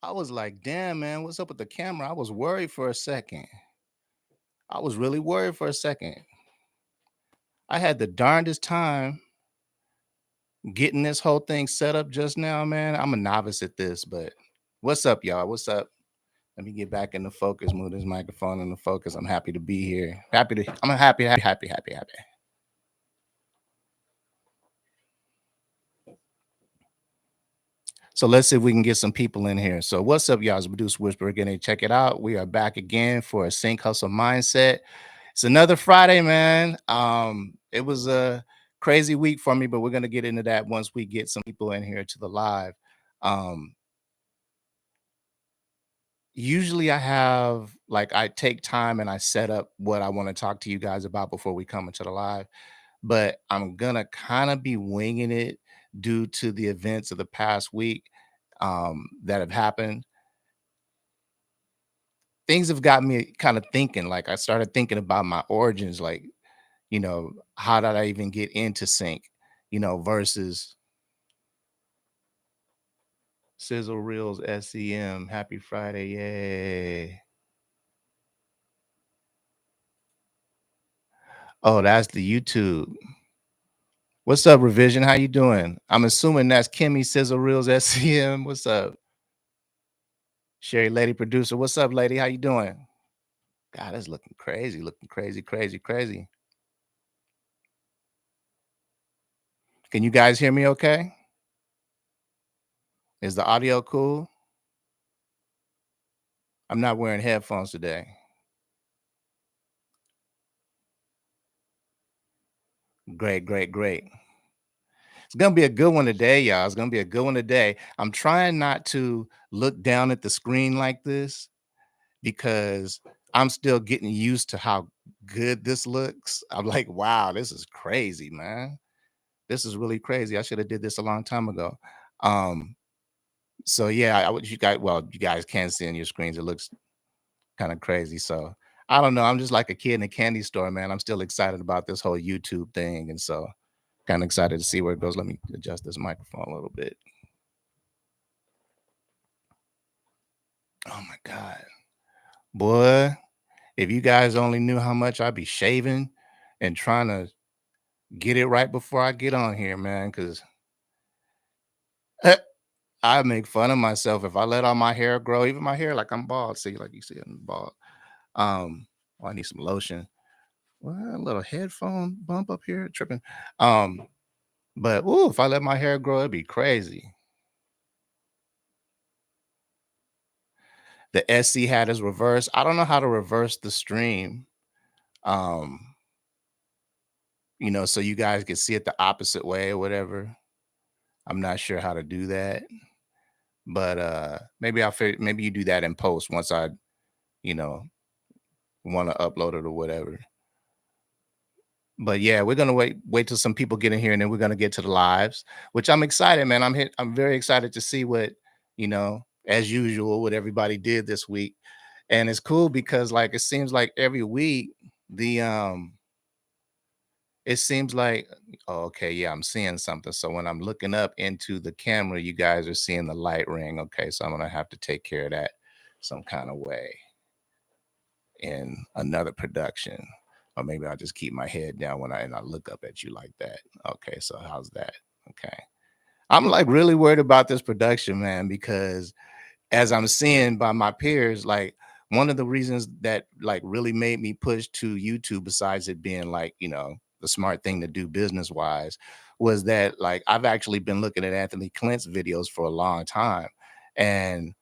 I was like, damn, man, what's up with the camera? I was worried for a second. I was really worried for a second. I had the darndest time getting this whole thing set up just now, man. I'm a novice at this, but what's up, y'all? What's up? Let me get back in the focus, move this microphone in the focus. I'm happy to be here. I'm happy. So let's see if we can get some people in here. So what's up, y'all? It's Produce Whisper again. Check it out. We are back again for a Sync Hustle Mindset. It's another Friday, man. It was a crazy week for me, but we're gonna get into that once we get some people in here to the live. Um, Usually I have like I take time and I set up what I want to talk to you guys about before we come into the live, but I'm gonna kind of be winging it due to the events of the past week that have happened. Things have got me kind of thinking. Like I started thinking about my origins, like, how did I even get into sync, versus Sizzle Reels SEM. Happy Friday. Yay. Oh, that's the YouTube. What's up, Revision? How you doing? I'm assuming that's Kimmy Sizzle Reels SCM. What's up? Sherry Lady Producer. What's up, lady? How you doing? God, it's looking crazy, crazy. Can you guys hear me okay? Is the audio cool? I'm not wearing headphones today. Great. It's gonna be a good one today, y'all. It's gonna be a good one today. I'm trying not to look down at the screen like this because I'm still getting used to how good this looks. I'm like, wow, this is crazy, man. This is really crazy. I should have did this a long time ago. Um, so yeah, I would you guys well, you guys can see on your screens, it looks kind of crazy. So I don't know. I'm just like a kid in a candy store, man. I'm still excited about this whole YouTube thing. And so kind of excited to see where it goes. Let me adjust this microphone a little bit. Oh my God. Boy, if you guys only knew how much I'd be shaving and trying to get it right before I get on here, man, because I make fun of myself if I let all my hair grow, even my hair, like I'm bald. See, like you see, I'm bald. Oh, I need some lotion. Well, a little headphone bump up here, tripping. Um, but ooh, if I let my hair grow, it'd be crazy. The SC hat is reversed. I don't know how to reverse the stream. Um, so you guys can see it the opposite way or whatever. I'm not sure how to do that, but maybe maybe you do that in post once I, you know, want to upload it or whatever. But yeah, we're gonna wait till some people get in here and then we're gonna get to the lives, which I'm excited, man. I'm very excited to see what, as usual, what everybody did this week. And it's cool because like it seems like every week the it seems like, oh, okay, yeah, I'm seeing something. So when I'm looking up into the camera, you guys are seeing the light ring. Okay, so I'm gonna have to take care of that some kind of way in another production. Or maybe I'll just keep my head down when I look up at you like that. Okay, so how's that? Okay. I'm like really worried about this production, man, because as I'm seeing by my peers, like one of the reasons that like really made me push to YouTube, besides it being like, the smart thing to do business wise, was that like I've actually been looking at Anthony Clint's videos for a long time. And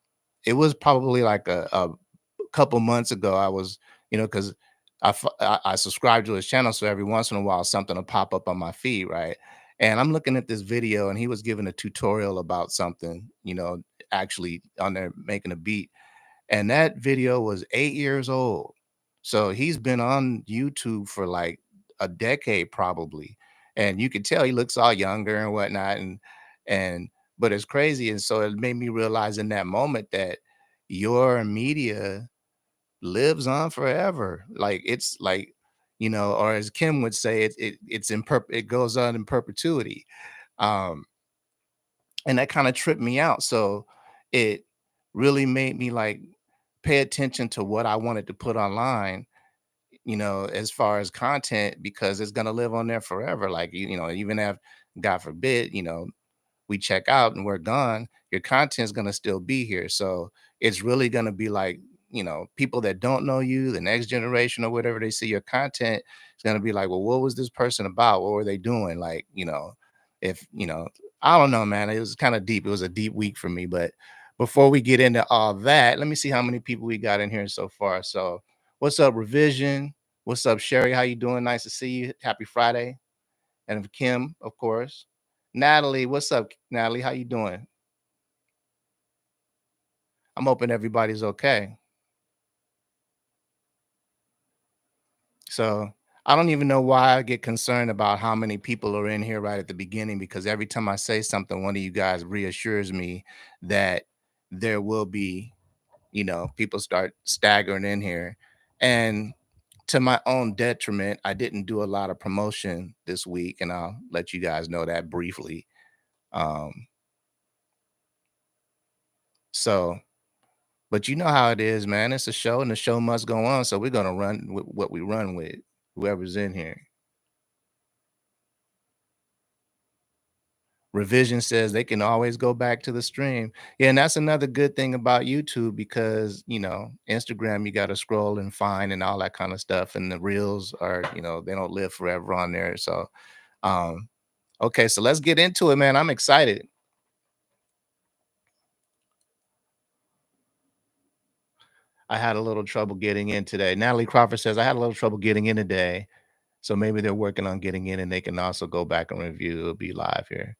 it was probably like a couple months ago. I was, because I subscribe to his channel. So every once in a while, something will pop up on my feed, right? And I'm looking at this video and he was giving a tutorial about something, actually on there making a beat. And that video was 8 years old. So he's been on YouTube for like a decade probably. And you can tell he looks all younger and whatnot. And but it's crazy. And so it made me realize in that moment that your media lives on forever. Like it's like, or as Kim would say, it goes on in perpetuity. Um, and that kind of tripped me out. So it really made me like pay attention to what I wanted to put online, as far as content, because it's gonna live on there forever. Like even if God forbid, we check out and we're gone, your content's gonna still be here. So it's really gonna be like, people that don't know you, the next generation or whatever, they see your content, it's gonna be like, well, what was this person about? What were they doing? Like, if I don't know, man. It was kind of deep. It was a deep week for me. But before we get into all that, let me see how many people we got in here so far. So what's up, Revision? What's up, Sherry? How you doing? Nice to see you. Happy Friday. And Kim, of course. Natalie, what's up, Natalie? How you doing? I'm hoping everybody's okay. So I don't even know why I get concerned about how many people are in here right at the beginning, because every time I say something, one of you guys reassures me that there will be, people start staggering in here. And to my own detriment, I didn't do a lot of promotion this week, and I'll let you guys know that briefly. Um, so But you know how it is, man. It's a show and the show must go on. So we're gonna run with what we run with, whoever's in here. Revision says they can always go back to the stream. Yeah, and that's another good thing about YouTube, because Instagram, you gotta scroll and find and all that kind of stuff. And the reels are, they don't live forever on there. So um okay, so let's get into it, man. I'm excited. I had a little trouble getting in today. Natalie Crawford says I had a little trouble getting in today. So maybe they're working on getting in and they can also go back and review. It'll be live here.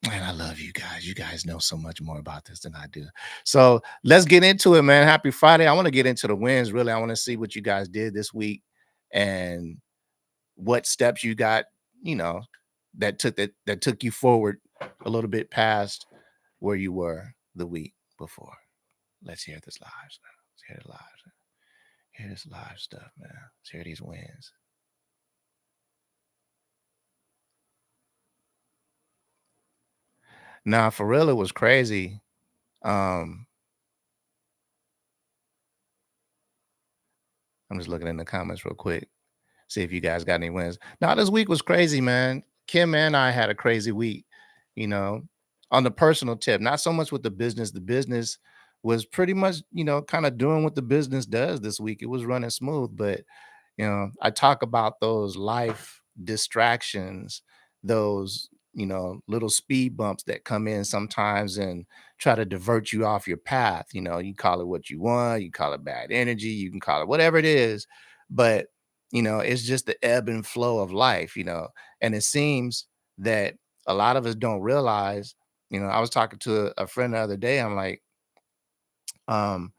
Man, I love you guys. You guys know so much more about this than I do. So let's get into it, man. Happy Friday. I want to get into the wins. Really, I want to see what you guys did this week and what steps you got, you know, that took you forward a little bit past where you were the week before. Let's hear this live stuff. Let's hear the live. Hear this live stuff, man. Let's hear these wins. Nah, for real, it was crazy. Um, I'm just looking in the comments real quick, see if you guys got any wins. Now, this week was crazy, man. Kim and I had a crazy week, you know, on the personal tip, not so much with the business. The business was pretty much, kind of doing what the business does this week. It was running smooth, but I talk about those life distractions, those, little speed bumps that come in sometimes and try to divert you off your path. You call it what you want, you call it bad energy, you can call it whatever it is, but it's just the ebb and flow of life, and it seems that a lot of us don't realize, I was talking to a friend the other day. I'm like, um,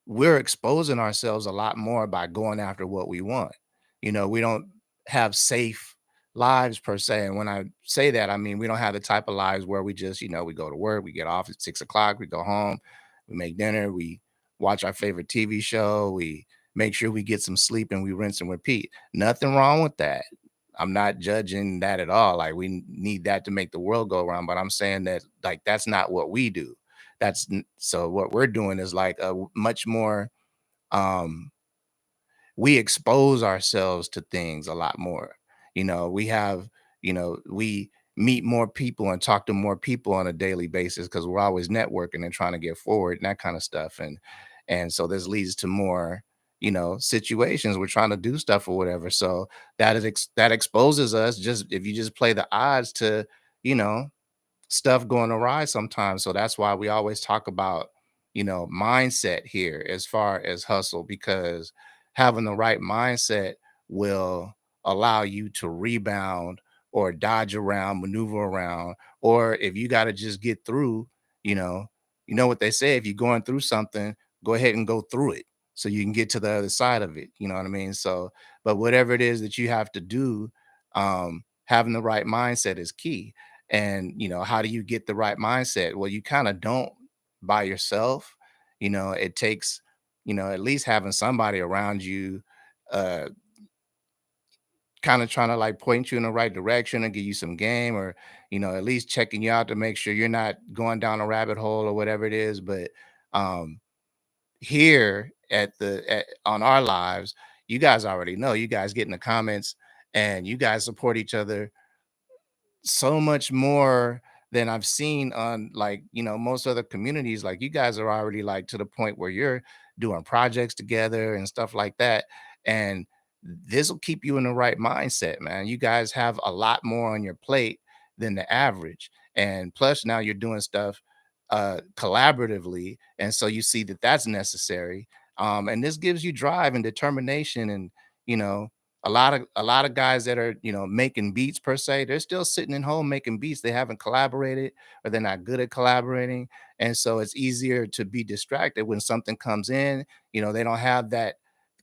we're exposing ourselves a lot more by going after what we want. We don't have safe lives per se. And when I say that, I mean we don't have the type of lives where we just, we go to work, we get off at 6 o'clock, we go home, we make dinner, we watch our favorite TV show, we make sure we get some sleep, and we rinse and repeat. Nothing wrong with that. I'm not judging that at all. Like we need that to make the world go around, but I'm saying that like that's not what we do. So what we're doing is like a much more um we expose ourselves to things a lot more. We have, we meet more people and talk to more people on a daily basis because we're always networking and trying to get forward and that kind of stuff. And so this leads to more, situations. We're trying to do stuff or whatever. So that exposes us, just if you just play the odds to, you know, stuff going awry sometimes. So that's why we always talk about, mindset here as far as hustle, because having the right mindset will allow you to rebound or dodge around, maneuver around, or if you got to just get through, you know, you know what they say, if you're going through something, go ahead and go through it so you can get to the other side of it. You know what I mean? So, but whatever it is that you have to do, having the right mindset is key. And how do you get the right mindset? Well, you kind of don't by yourself. It takes, at least having somebody around you, uh kind of trying to like point you in the right direction and give you some game, or at least checking you out to make sure you're not going down a rabbit hole or whatever it is. But um, here on our lives, you guys already know. You guys get in the comments and you guys support each other so much more than I've seen on, like, most other communities. Like, you guys are already like to the point where you're doing projects together and stuff like that. And this will keep you in the right mindset, man. You guys have a lot more on your plate than the average. And plus now you're doing stuff collaboratively. And so you see that that's necessary. And this gives you drive and determination. And, you know, a lot of guys that are making beats per se, they're still sitting in home making beats. They haven't collaborated, or they're not good at collaborating, and so it's easier to be distracted when something comes in. They don't have that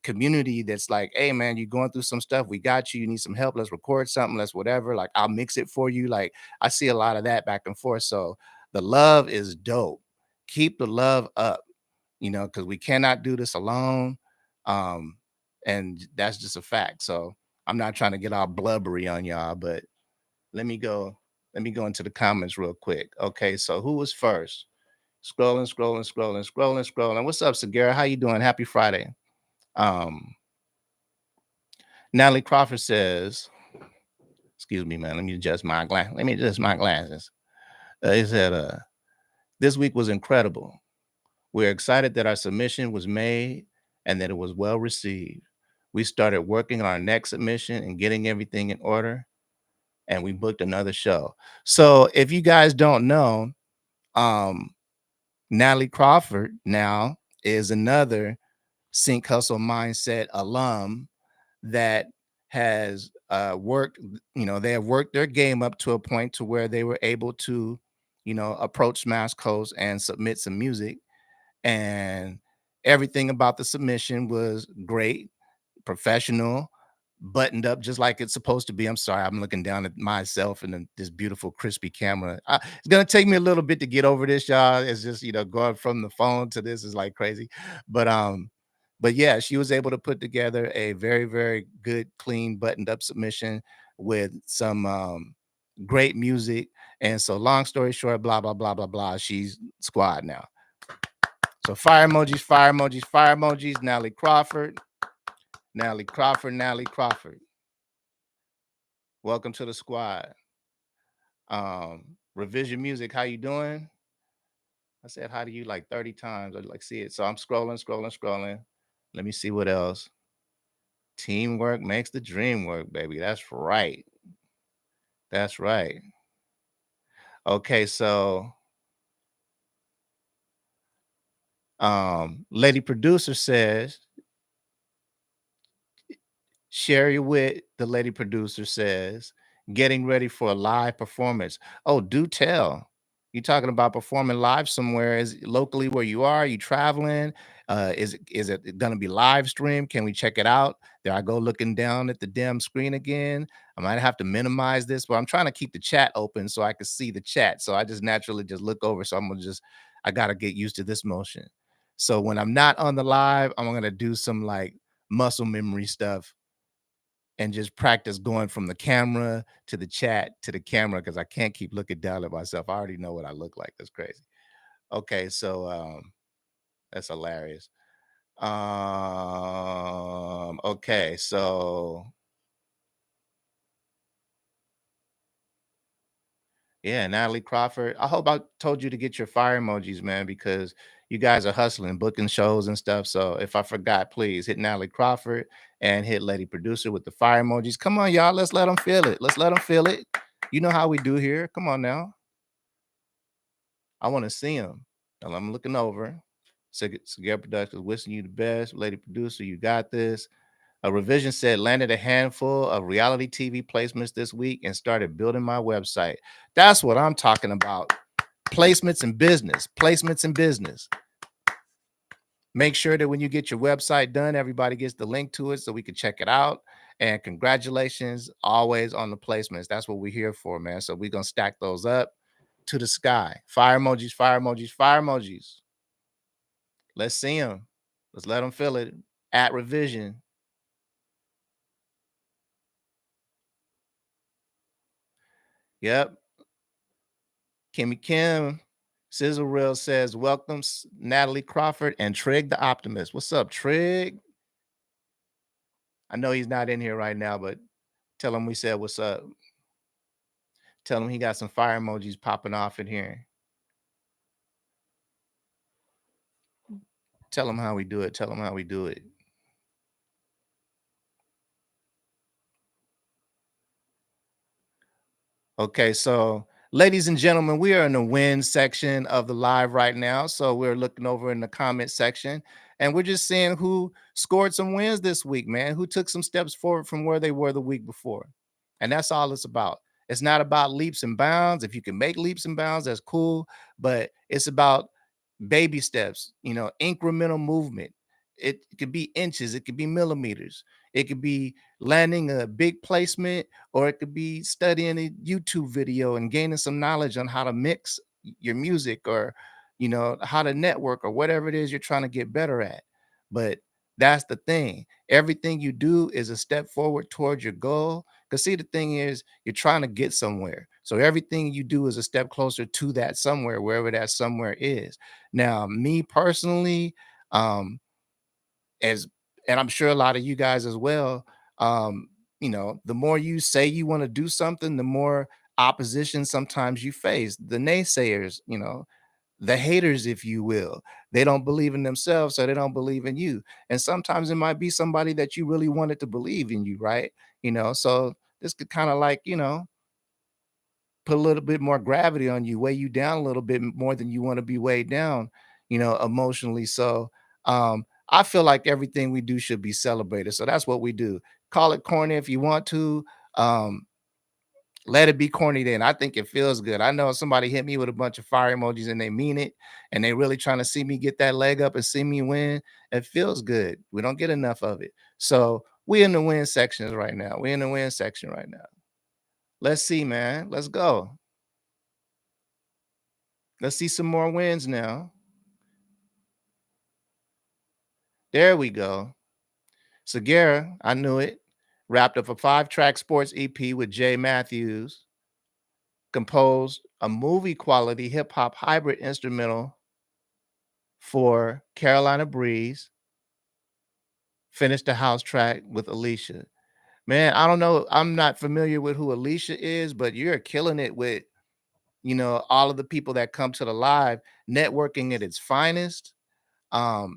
community that's like, hey man, you're going through some stuff, we got you, you need some help, let's record something, let's whatever, like I'll mix it for you. Like, I see a lot of that back and forth. So the love is dope. Keep the love up, because we cannot do this alone. Um, and that's just a fact. So I'm not trying to get all blubbery on y'all, but let me go. Let me go into the comments real quick. Okay, so who was first? Scrolling, scrolling, scrolling, scrolling, scrolling. What's up, Segura? How you doing? Happy Friday. Um, Natalie Crawford says, excuse me, man. Let me adjust my glass. Let me adjust my glasses. He said, this week was incredible. We're excited that our submission was made and that it was well received. We started working on our next submission and getting everything in order, and we booked another show. So if you guys don't know, um, Natalie Crawford now is another Sync Hustle Mindset alum that has worked, they have worked their game up to a point to where they were able to, approach Smash Coast and submit some music, and everything about the submission was great, professional, buttoned up just like it's supposed to be. I'm sorry, I'm looking down at myself in this beautiful crispy camera. It's gonna take me a little bit to get over this, y'all. It's just, going from the phone to this is like crazy. But yeah, she was able to put together a very, very good, clean, buttoned up submission with some great music. And so, long story short, blah blah blah blah blah, she's squad now. So fire emojis, fire emojis, fire emojis. Natalie Crawford, Natalie Crawford, Natalie Crawford. Welcome to the squad. Revision Music, how you doing? I said hi to you like 30 times. I like see it. So I'm scrolling, scrolling, scrolling. Let me see what else. Teamwork makes the dream work, baby. That's right. That's right. Okay, so lady producer says, Sherry Witt, the lady producer, says, getting ready for a live performance. Oh, do tell. You talking about performing live somewhere? Is it locally where you are? You traveling? Is it gonna be live stream? Can we check it out? There I go looking down at the damn screen again. I might have to minimize this, but I'm trying to keep the chat open so I can see the chat. So I just naturally just look over. So I gotta get used to this motion. So when I'm not on the live, I'm gonna do some like muscle memory stuff and just practice going from the camera to the chat to the camera because I can't keep looking down at myself. I already know what I look like. That's crazy. Okay, so that's hilarious. Okay, so yeah, Natalie Crawford. I hope I told you to get your fire emojis, man, because you guys are hustling, booking shows and stuff. So if I forgot, please hit Natalie Crawford and hit Lady Producer with the fire emojis. Come on, y'all. Let's let them feel it. Let's let them feel it. You know how we do here. Come on now. I want to see them. And I'm looking over. Cigar Productions wishing you the best. Lady Producer, you got this. A revision said landed a handful of reality TV placements this week and started building my website. That's what I'm talking about. Placements in business. Placements in business. Make sure that when you get your website done, everybody gets the link to it so we can check it out. And congratulations always on the placements. That's what we're here for, man. So we're going to stack those up to the sky. Fire emojis, fire emojis, fire emojis. Let's see them. Let's let them feel it. At revision. Yep. Kimmy Kim, Sizzle Reel says, welcome Natalie Crawford and Trig the Optimist. What's up, Trig? I know he's not in here right now, but tell him we said what's up. Tell him he got some fire emojis popping off in here. Tell him how we do it. Tell him how we do it. Okay, so ladies and gentlemen, we are in the win section of the live right now. So we're looking over in the comment section and we're just seeing who scored some wins this week, man, who took some steps forward from where they were the week before. And that's all it's about. It's not about leaps and bounds. If you can make leaps and bounds, that's cool, but it's about baby steps, incremental movement. It could be inches, it could be millimeters, it could be landing a big placement, or it could be studying a YouTube video and gaining some knowledge on how to mix your music, or how to network, or whatever it is you're trying to get better at. But that's the thing. Everything you do is a step forward towards your goal. Because see, the thing is, you're trying to get somewhere. So everything you do is a step closer to that somewhere, wherever that somewhere is. Now, me personally, as and I'm sure a lot of you guys as well, um, the more you say you want to do something, the more opposition sometimes you face. The naysayers, the haters, if you will, they don't believe in themselves, so they don't believe in you. And sometimes it might be somebody that you really wanted to believe in you, right? So this could kind of like, put a little bit more gravity on you, weigh you down a little bit more than you want to be weighed down, emotionally. So I feel like everything we do should be celebrated. So that's what we do. Call it corny if you want to. Um, Let it be corny then. I think it feels good. I know somebody hit me with a bunch of fire emojis and they mean it, and they really trying to see me get that leg up and see me win. It feels good. We don't get enough of it. So we in the win sections right now. We in the win section right now. Let's see, man. Let's go. Let's see some more wins now. There we go. Segura, I knew it, wrapped up a 5-track sports EP with Jay Matthews, composed a movie quality hip hop hybrid instrumental for Carolina Breeze, finished the house track with Alicia. Man, I don't know. I'm not familiar with who Alicia is, but you're killing it with, all of the people that come to the live, networking at its finest.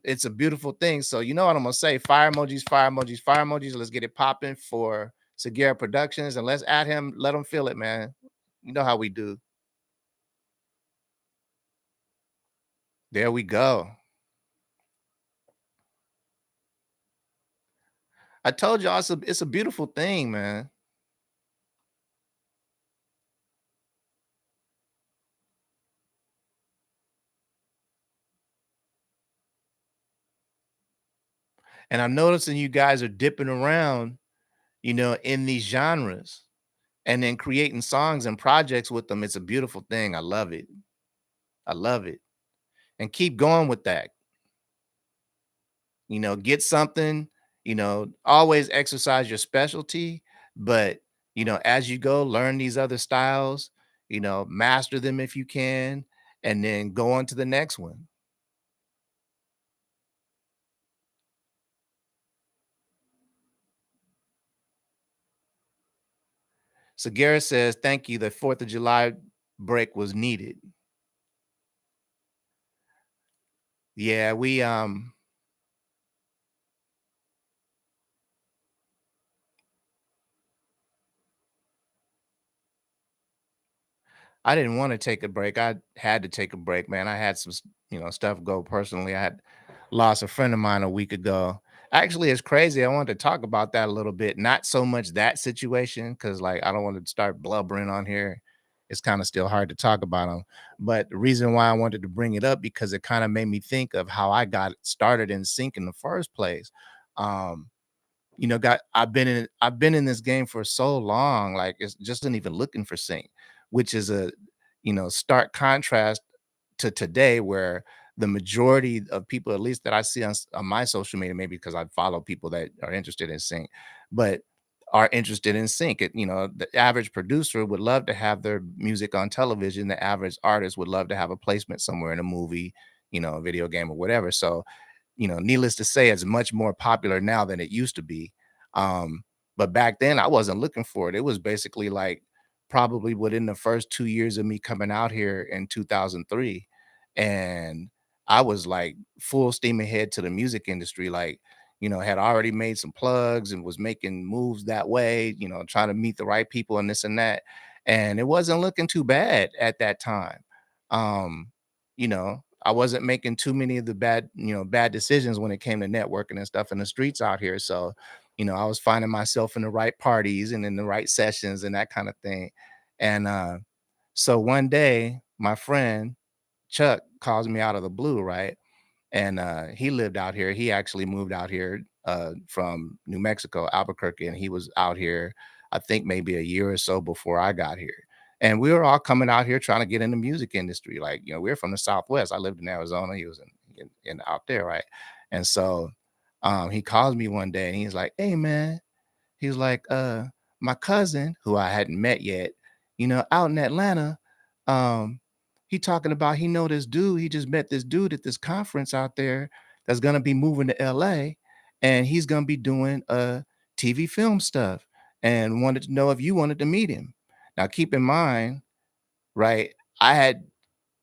It's a beautiful thing. So you know what I'm gonna say: fire emojis, fire emojis, fire emojis. Let's get it popping for Segura Productions, and let's add him. Let him feel it, man. You know how we do. There we go. I told y'all it's a beautiful thing, man. And I'm noticing you guys are dipping around, in these genres, and then creating songs and projects with them. It's a beautiful thing. I love it. I love it. And keep going with that. Get something, always exercise your specialty, but as you go, learn these other styles, master them if you can, and then go on to the next one. So Garrett says, thank you. The 4th of July break was needed. Yeah, I didn't want to take a break. I had to take a break, man. I had some, stuff go personally. I had lost a friend of mine a week ago. Actually, it's crazy. I wanted to talk about that a little bit. Not so much that situation, because like I don't want to start blubbering on here. It's kind of still hard to talk about them. But the reason why I wanted to bring it up, because it kind of made me think of how I got started in sync in the first place. Um, got I've been in this game for so long, like it's just not even looking for sync, which is a stark contrast to today, where the majority of people, at least that I see on my social media, maybe because I follow people that are interested in sync, but are interested in sync. It, the average producer would love to have their music on television. The average artist would love to have a placement somewhere in a movie, a video game or whatever. So, needless to say, it's much more popular now than it used to be. Um, but back then I wasn't looking for it. It was basically like probably within the first 2 years of me coming out here in 2003. And I was like full steam ahead to the music industry. Like, had already made some plugs and was making moves that way, trying to meet the right people and this and that. And it wasn't looking too bad at that time. I wasn't making too many of the bad decisions when it came to networking and stuff in the streets out here. So, I was finding myself in the right parties and in the right sessions and that kind of thing. And so one day, my friend Chuck calls me out of the blue, right? And he lived out here. He actually moved out here from New Mexico, Albuquerque, and he was out here, I think maybe a year or so before I got here. And we were all coming out here trying to get in the music industry. Like, we're from the Southwest. I lived in Arizona. He was in out there, right? And so he calls me one day and he's like, "Hey, man," he was like, my cousin, who I hadn't met yet, out in Atlanta, um, he talking about he know this dude. He just met this dude at this conference out there that's gonna be moving to LA, and he's gonna be doing TV film stuff, and wanted to know if you wanted to meet him. Now, keep in mind, right? I had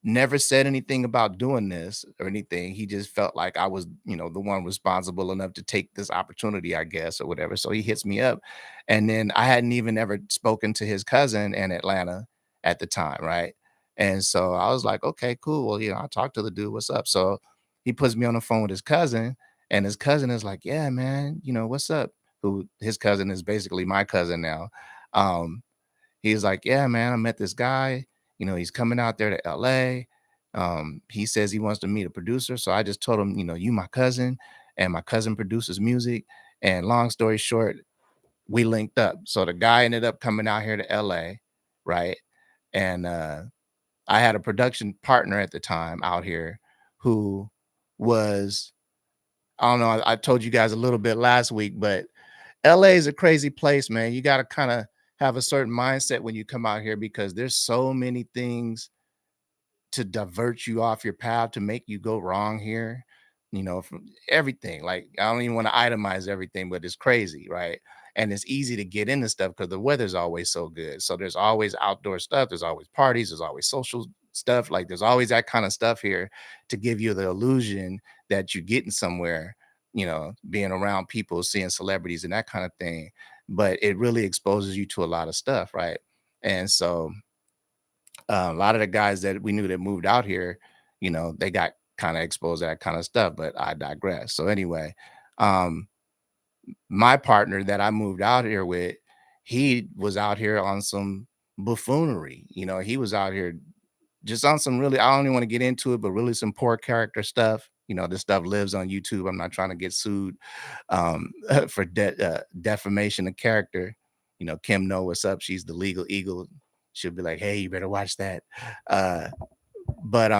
never said anything about doing this or anything. He just felt like I was, the one responsible enough to take this opportunity, I guess, or whatever. So he hits me up. And then I hadn't even ever spoken to his cousin in Atlanta at the time, right? And so I was like, okay, cool. Well, I'll talk to the dude. What's up? So he puts me on the phone with his cousin, and his cousin is like, yeah, man, what's up? Who his cousin is basically my cousin now. Um, He's like, "Yeah, man, I met this guy. He's coming out there to LA. He says he wants to meet a producer." So I just told him, "You my cousin, and my cousin produces music." And long story short, we linked up. So the guy ended up coming out here to LA, right? And I had a production partner at the time out here who was, I don't know, I told you guys a little bit last week, but LA is a crazy place, man. You got to kind of have a certain mindset when you come out here because there's so many things to divert you off your path to make you go wrong here. From everything. Like, I don't even want to itemize everything, but it's crazy, right? And it's easy to get into stuff because the weather's always so good. So there's always outdoor stuff, there's always parties, there's always social stuff. Like, there's always that kind of stuff here to give you the illusion that you're getting somewhere, being around people, seeing celebrities and that kind of thing. But it really exposes you to a lot of stuff, right? And so a lot of the guys that we knew that moved out here, they got kind of exposed to that kind of stuff, but I digress. So anyway, um, my partner that I moved out here with, he was out here on some buffoonery. He was out here just on some really, I don't even want to get into it, but really some poor character stuff. This stuff lives on YouTube. I'm not trying to get sued for defamation of character. Kim know what's up. She's the legal eagle. She'll be like, "Hey, you better watch that." Uh, but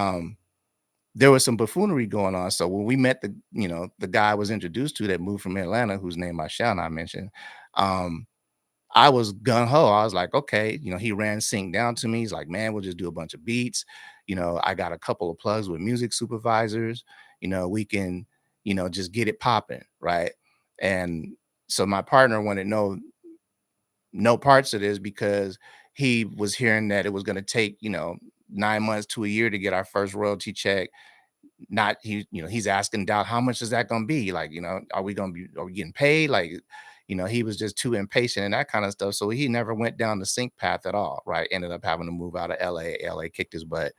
there was some buffoonery going on. So when we met the guy I was introduced to that moved from Atlanta, whose name I shall not mention, um, I was gung ho. I was like, okay, he ran sync down to me. He's like, man, we'll just do a bunch of beats. I got a couple of plugs with music supervisors. We can, just get it popping, right? And so my partner wanted no parts of this because he was hearing that it was going to take, 9 months to a year to get our first royalty check. Not he's asking Doubt, how much is that gonna be? Like, are we getting paid? Like, he was just too impatient and that kind of stuff. So he never went down the sync path at all, right? Ended up having to move out of LA. LA kicked his butt.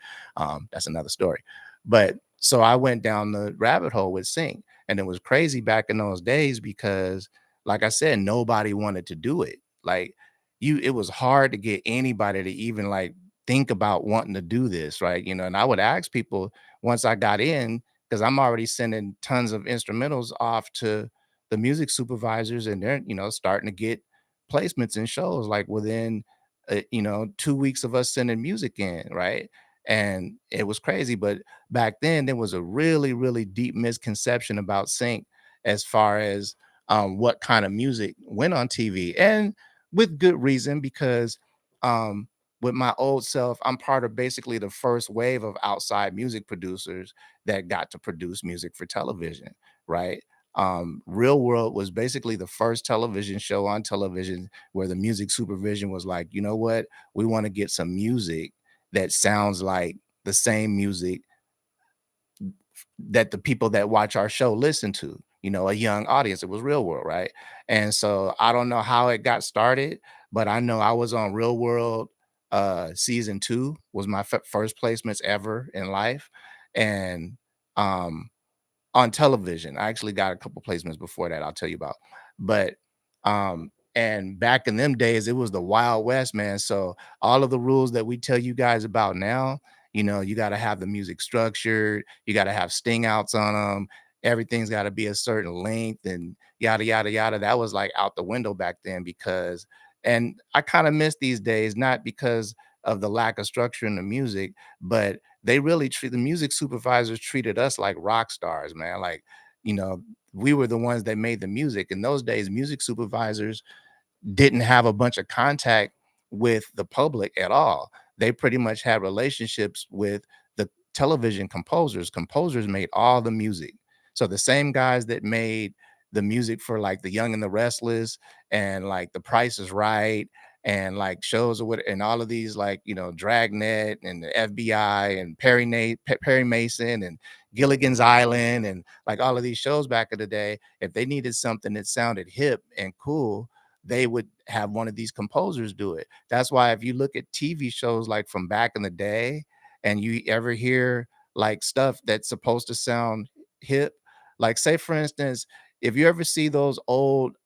That's another story. But so I went down the rabbit hole with sync. And it was crazy back in those days because, like I said, nobody wanted to do it. Like, it was hard to get anybody to even like think about wanting to do this, right? And I would ask people once I got in, because I'm already sending tons of instrumentals off to the music supervisors, and they're starting to get placements in shows like within 2 weeks of us sending music in, right? And it was crazy. But back then there was a really, really deep misconception about sync as far as what kind of music went on TV, and with good reason because um, with my old self, I'm part of basically the first wave of outside music producers that got to produce music for television, right? Real World was basically the first television show on television where the music supervision was like, you know what, we want to get some music that sounds like the same music that the people that watch our show listen to, a young audience. It was Real World, right? And so I don't know how it got started, but I know I was on Real World season 2 was my first placements ever in life. And um on television. I actually got a couple placements before that I'll tell you about. But and back in them days it was the Wild West, man. So all of the rules that we tell you guys about now, you got to have the music structured, you got to have sting outs on them. Everything's got to be a certain length and yada yada yada. That was like out the window back then because and I kind of miss these days not because of the lack of structure in the music, but they really treat the music supervisors treated us like rock stars, man. Like, you know, we were the ones that made the music. In those days, music supervisors didn't have a bunch of contact with the public at all. They pretty much had relationships with the television composers. Composers made all the music. So the same guys that made the music for like The Young and the Restless and like The Price is Right and like shows or what and all of these like Dragnet and the FBI and Perry Mason and Gilligan's Island and like all of these shows back in the day, if they needed something that sounded hip and cool, they would have one of these composers do it. That's why if you look at TV shows like from back in the day and you ever hear like stuff that's supposed to sound hip, like say for instance, if you ever see those old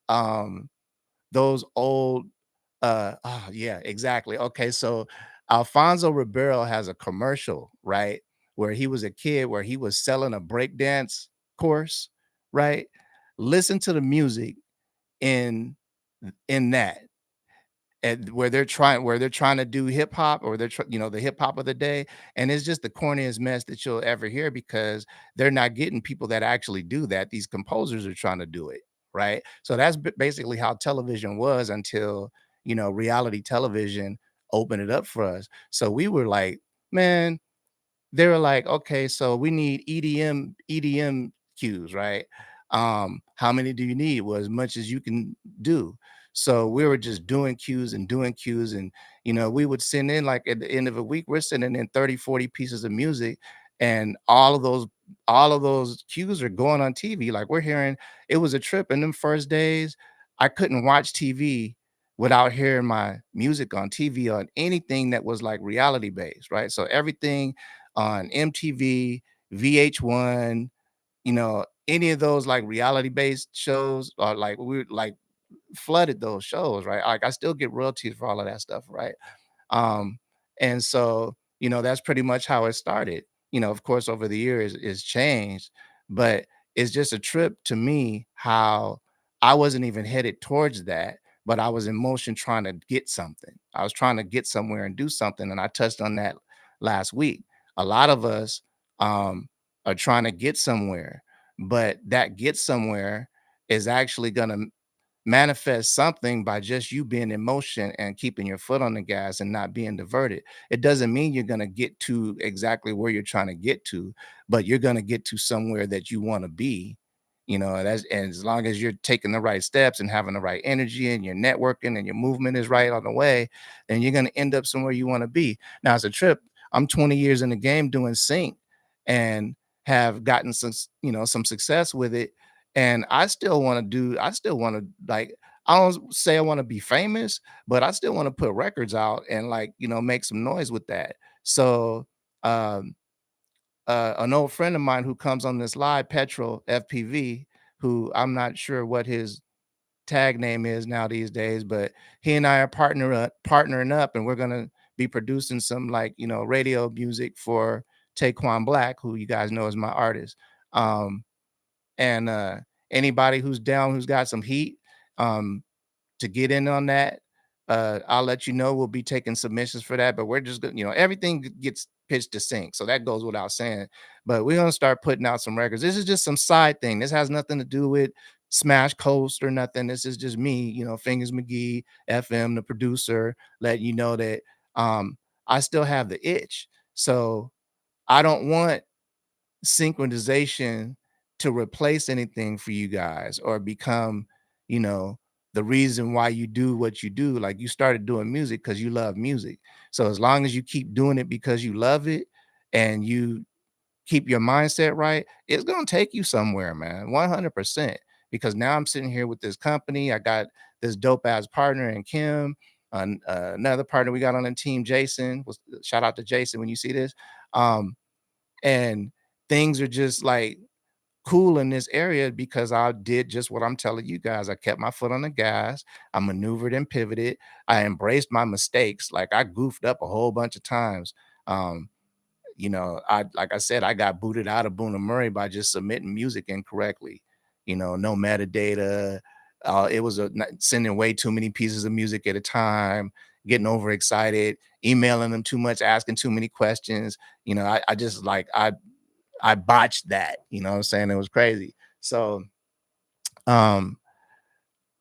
oh yeah, exactly. Okay, so Alfonso Ribeiro has a commercial, right? Where he was a kid where he was selling a breakdance course, right? Listen to the music in that and where they're trying to do hip hop or the hip hop of the day, and it's just the corniest mess that you'll ever hear because they're not getting people that actually do that. These composers are trying to do it, right? So that's basically how television was until reality television opened it up for us. So we were like, man, they were like, okay, so we need EDM cues, right? How many do you need? Well, as much as you can do. So we were just doing cues and doing cues. And, we would send in like at the end of a week, we're sending in 30, 40 pieces of music. And all of those cues are going on TV. Like we're hearing it was a trip. And them first days, I couldn't watch TV without hearing my music on TV on anything that was like reality based, right? So everything on MTV, VH1, any of those like reality based shows or like we like flooded those shows, right? Like I still get royalties for all of that stuff, right? Um, and so, that's pretty much how it started. Of course, over the years it's changed, but it's just a trip to me how I wasn't even headed towards that, but I was in motion trying to get something. I was trying to get somewhere and do something. And I touched on that last week. A lot of us are trying to get somewhere, but that get somewhere is actually going to manifest something by just you being in motion and keeping your foot on the gas and not being diverted. It doesn't mean you're going to get to exactly where you're trying to get to, but you're going to get to somewhere that you want to be. And as long as you're taking the right steps and having the right energy and your networking and your movement is right on the way, then you're going to end up somewhere you want to be. Now, as a trip, I'm 20 years in the game doing sync and have gotten some success with it, and I still want to like I don't say I want to be famous, but I still want to put records out and like, make some noise with that. So um an old friend of mine who comes on this live, Petrol FPV, who I'm not sure what his tag name is now these days, but he and I are partnering up, and we're gonna be producing some like radio music for Taquan Black, who you guys know is my artist. And anybody who's down, who's got some heat, um, to get in on that, I'll let you know. We'll be taking submissions for that, but we're just gonna, everything gets pitched to sync, so that goes without saying. But we're gonna start putting out some records. This is just some side thing. This has nothing to do with smash coast or nothing. This is just me, Fingers McGee, FM, the producer, letting you know that I still have the itch. So I don't want synchronization to replace anything for you guys or become, you know, the reason why you do what you do. Like you started doing music because you love music. So as long as you keep doing it because you love it and you keep your mindset right, it's gonna take you somewhere, man. 100%. Because now I'm sitting here with this company. I got this dope ass partner in Kim, another partner we got on the team, Jason. Shout out to Jason when you see this. And things are just like cool in this area because I did just what I'm telling you guys. I kept my foot on the gas. I maneuvered and pivoted. I embraced my mistakes. Like I goofed up a whole bunch of times. Um, I like I said, I got booted out of Boona Murray by just submitting music incorrectly. No metadata. It was sending way too many pieces of music at a time, getting overexcited, emailing them too much, asking too many questions. I just like I botched that. You know what I'm saying? It was crazy. So um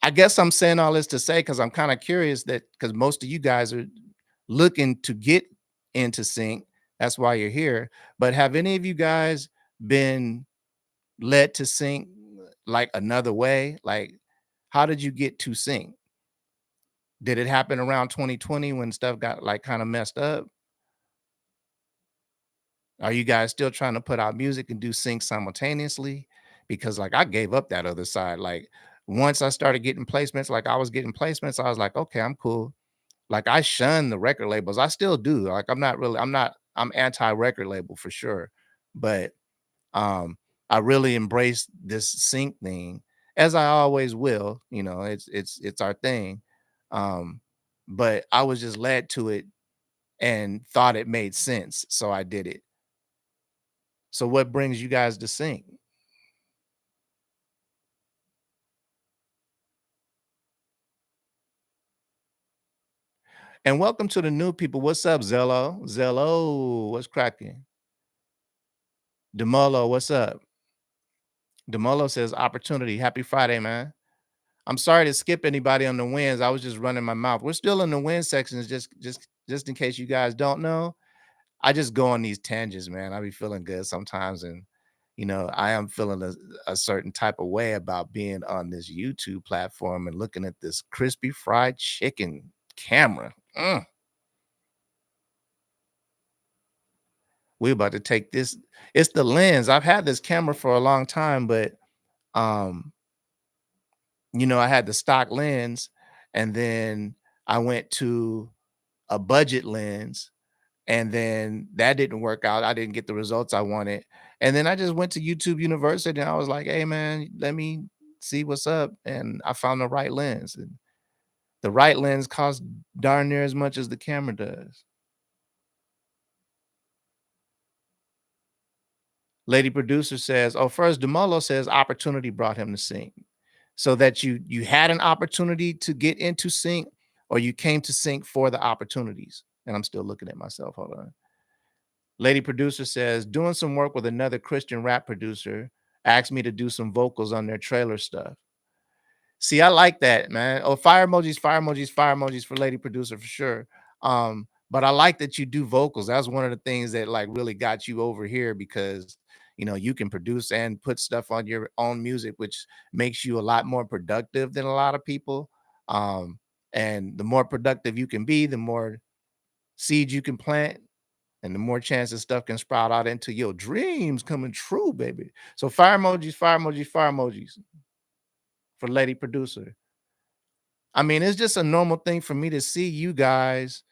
I guess I'm saying all this to say because I'm kind of curious that because most of you guys are looking to get into sync. That's why you're here. But have any of you guys been led to sync like another way? Like, how did you get to sync? Did it happen around 2020 when stuff got like kind of messed up? Are you guys still trying to put out music and do sync simultaneously? Because like I gave up that other side. Like once I started getting placements, like I was getting placements, I was like, okay, I'm cool. Like I shun the record labels. I still do. Like I'm anti-record label for sure. But um I really embrace this sync thing as I always will. It's our thing. Um, but I was just led to it and thought it made sense. So I did it. So what brings you guys to sync? And welcome to the new people. What's up, Zello? Zello, what's cracking? Demolo, what's up? Demolo says opportunity. Happy Friday, man. I'm sorry to skip anybody on the wins. I was just running my mouth. We're still in the win sections, just in case you guys don't know. I just go on these tangents, man. I be feeling good sometimes, and I am feeling a certain type of way about being on this YouTube platform and looking at this crispy fried chicken camera. We about to take this. It's the lens. I've had this camera for a long time, but um, I had the stock lens, and then I went to a budget lens, and then that didn't work out. I didn't get the results I wanted. And then I just went to YouTube University and I was like, hey man, let me see what's up. And I found the right lens. And the right lens costs darn near as much as the camera does. Lady producer says, oh, first Demolo says opportunity brought him to sync. So that you had an opportunity to get into sync, or you came to sync for the opportunities. And I'm still looking at myself. Hold on. Lady producer says, doing some work with another Christian rap producer, asked me to do some vocals on their trailer stuff. See, I like that, man. Oh, fire emojis, fire emojis, fire emojis for lady producer for sure. But I like that you do vocals. That's one of the things that like really got you over here because you can produce and put stuff on your own music, which makes you a lot more productive than a lot of people. Um, and the more productive you can be, the more seeds you can plant, and the more chances stuff can sprout out into your dreams coming true, baby. So fire emojis, fire emojis, fire emojis for lady producer. I mean, it's just a normal thing for me to see you guys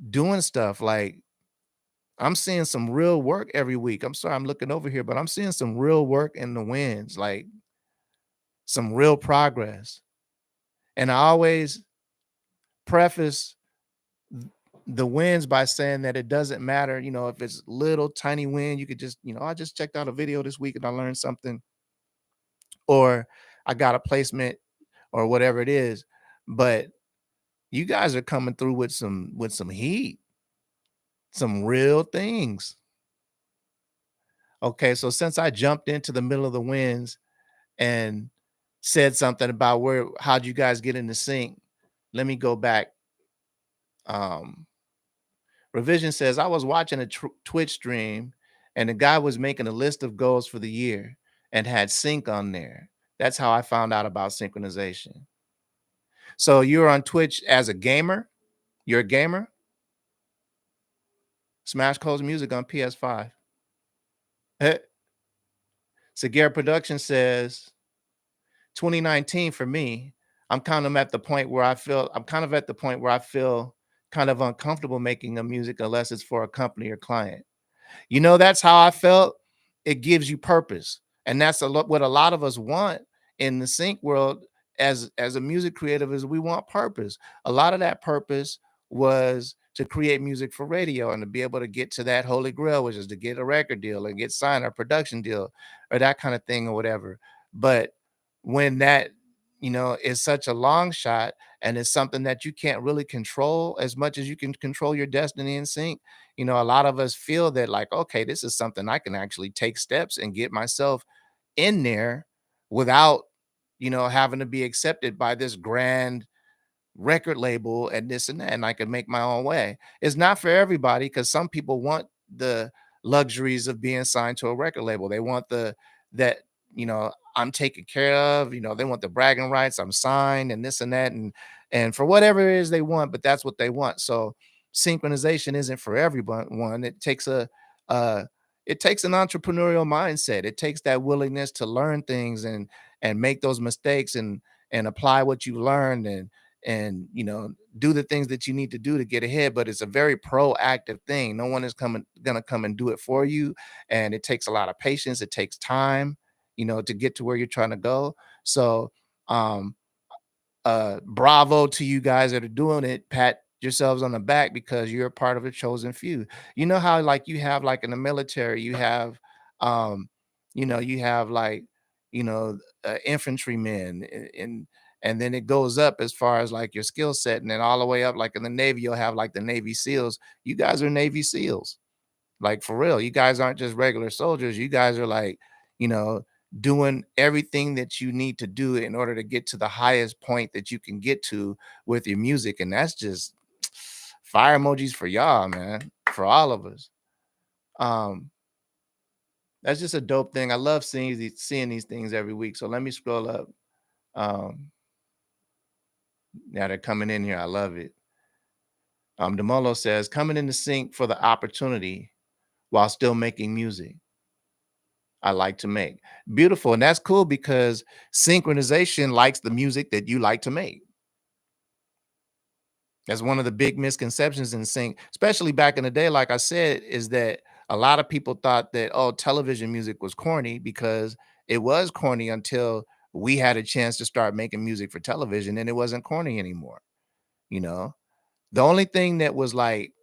doing stuff. Like I'm seeing some real work every week. I'm sorry I'm looking over here, but I'm seeing some real work in the wins, like some real progress. And I always preface the wins by saying that it doesn't matter, if it's little tiny win, you could just, I just checked out a video this week and I learned something, or I got a placement or whatever it is. But you guys are coming through with some heat, some real things. Okay, so since I jumped into the middle of the wins and said something about how'd you guys get into sync? Let me go back. Um, Revision says, I was watching a Twitch stream and the guy was making a list of goals for the year and had sync on there. That's how I found out about synchronization. So you're on Twitch as a gamer? You're a gamer? Smash Cole's music on PS5. Segura Production says 2019 for me. I'm kind of at the point where I feel kind of uncomfortable making a music unless it's for a company or client. You know, that's how I felt. It gives you purpose. And that's a lot what a lot of us want in the sync world as a music creative is we want purpose. A lot of that purpose was to create music for radio and to be able to get to that holy grail, which is to get a record deal and get signed or a production deal or that kind of thing or whatever. But when that, is such a long shot and it's something that you can't really control as much as you can control your destiny in sync, a lot of us feel that like, okay, this is something I can actually take steps and get myself in there without, having to be accepted by this grand record label and this and that, and I can make my own way. It's not for everybody because some people want the luxuries of being signed to a record label. They want that, I'm taken care of, they want the bragging rights, I'm signed and this and that, and for whatever it is they want, but that's what they want. So synchronization isn't for everyone. Uh it takes an entrepreneurial mindset. It takes that willingness to learn things and make those mistakes and apply what you learned and do the things that you need to do to get ahead, but it's a very proactive thing. No one is gonna come and do it for you, and it takes a lot of patience. It takes time, to get to where you're trying to go. So um bravo to you guys that are doing it. Pat yourselves on the back because you're a part of a chosen few. You know how like you have like in the military, you have you have like, infantrymen and then it goes up as far as like your skill set, and then all the way up, like in the Navy, you'll have like the Navy SEALs. You guys are Navy SEALs. Like for real, you guys aren't just regular soldiers. You guys are like, you know, doing everything that you need to do in order to get to the highest point that you can get to with your music. And that's just fire emojis for y'all, man, for all of us. Um, that's just a dope thing. I love seeing these things every week. So let me scroll up. Um, Now they're coming in here. I love it. Demolo says, coming in to sync for the opportunity while still making music. I like to make. Beautiful. And that's cool because synchronization likes the music that you like to make. That's one of the big misconceptions in sync, especially back in the day, like I said, is that a lot of people thought that, oh, television music was corny because it was corny until we had a chance to start making music for television and it wasn't corny anymore. You know, the only thing that was like,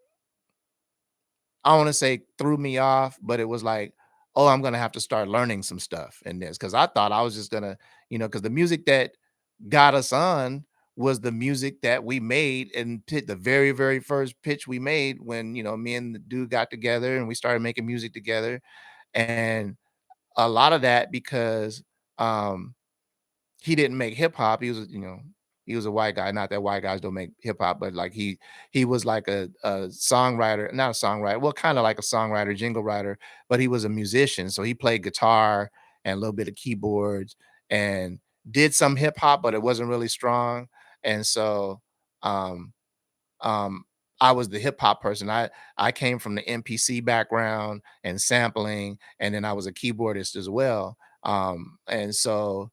I want to say threw me off, but it was like, oh, I'm gonna have to start learning some stuff in this because I thought I was just gonna, because the music that got us on was the music that we made and the very, very first pitch we made when me and the dude got together and we started making music together. And a lot of that because um he didn't make hip hop. He was a white guy. Not that white guys don't make hip hop, but like he was like a songwriter, not a songwriter, well, kind of like a songwriter, jingle writer, but he was a musician. So he played guitar and a little bit of keyboards and did some hip hop, but it wasn't really strong. And so um um I was the hip hop person. I came from the MPC background and sampling, and then I was a keyboardist as well. And so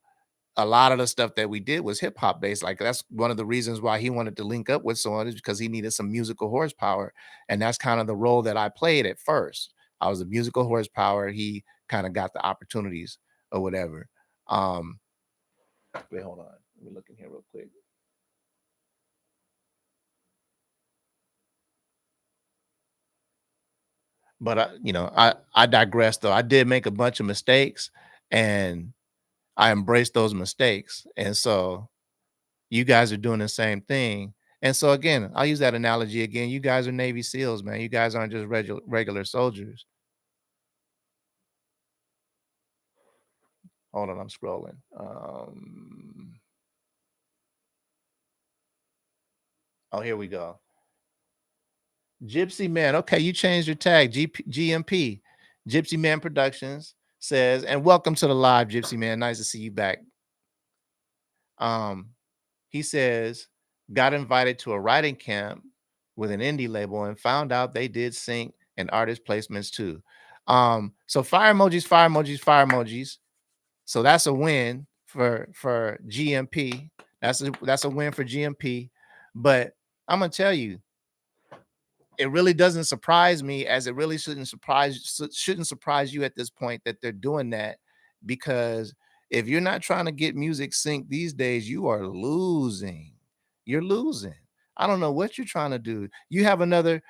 a lot of the stuff that we did was hip hop based. Like that's one of the reasons why he wanted to link up with someone is because he needed some musical horsepower. And that's kind of the role that I played at first. I was a musical horsepower. He kind of got the opportunities or whatever. Um, Wait, hold on. Let me look in here real quick. But I digress though. I did make a bunch of mistakes and I embraced those mistakes. And so you guys are doing the same thing. And so again, I'll use that analogy again. You guys are Navy SEALs, man. You guys aren't just regular soldiers. Hold on, I'm scrolling. Oh, here we go. Gypsy Man. Okay, you changed your tag. GMP. Gypsy Man Productions says, and welcome to the live, Gypsy Man. Nice to see you back. Um, he says, got invited to a writing camp with an indie label and found out they did sync and artist placements too. So fire emojis, fire emojis, fire emojis. So that's a win for GMP. That's a win for GMP. But I'm gonna tell you, it really doesn't surprise me, as it really shouldn't surprise you at this point that they're doing that, because if you're not trying to get music synced these days, you are losing. You're losing. I don't know what you're trying to do. You have another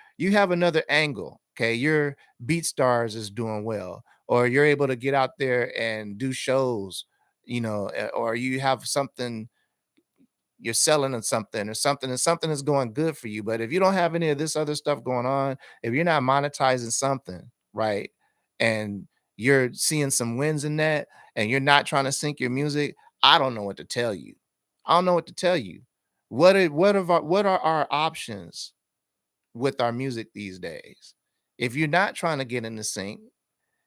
angle. Okay, your BeatStars is doing well, or you're able to get out there and do shows, or you have something, you're selling on something, or something, and something is going good for you. But if you don't have any of this other stuff going on, if you're not monetizing something, right, and you're seeing some wins in that, and you're not trying to sync your music, I don't know what to tell you. I don't know what to tell you. What are our options with our music these days? If you're not trying to get into sync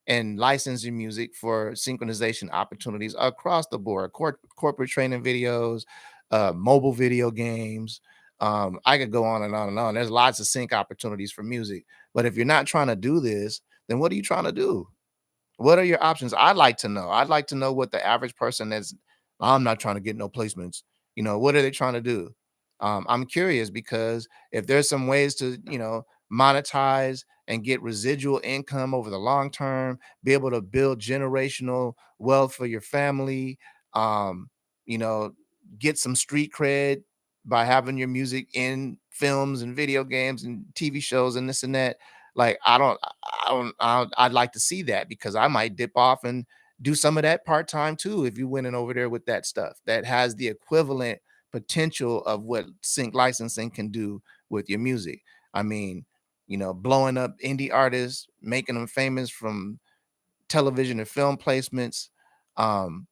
and license your music for synchronization opportunities across the board, corporate training videos, mobile video games. I could go on and on and on. There's lots of sync opportunities for music. But if you're not trying to do this, then what are you trying to do? What are your options? I'd like to know. I'd like to know what the average person that's, I'm not trying to get no placements. What are they trying to do? I'm curious, because if there's some ways to, monetize and get residual income over the long term, be able to build generational wealth for your family, um, you know, get some street cred by having your music in films and video games and TV shows and this and that. Like, I'd like to see that, because I might dip off and do some of that part time too. If you went in over there with that stuff that has the equivalent potential of what sync licensing can do with your music. I mean, blowing up indie artists, making them famous from television and film placements. Um,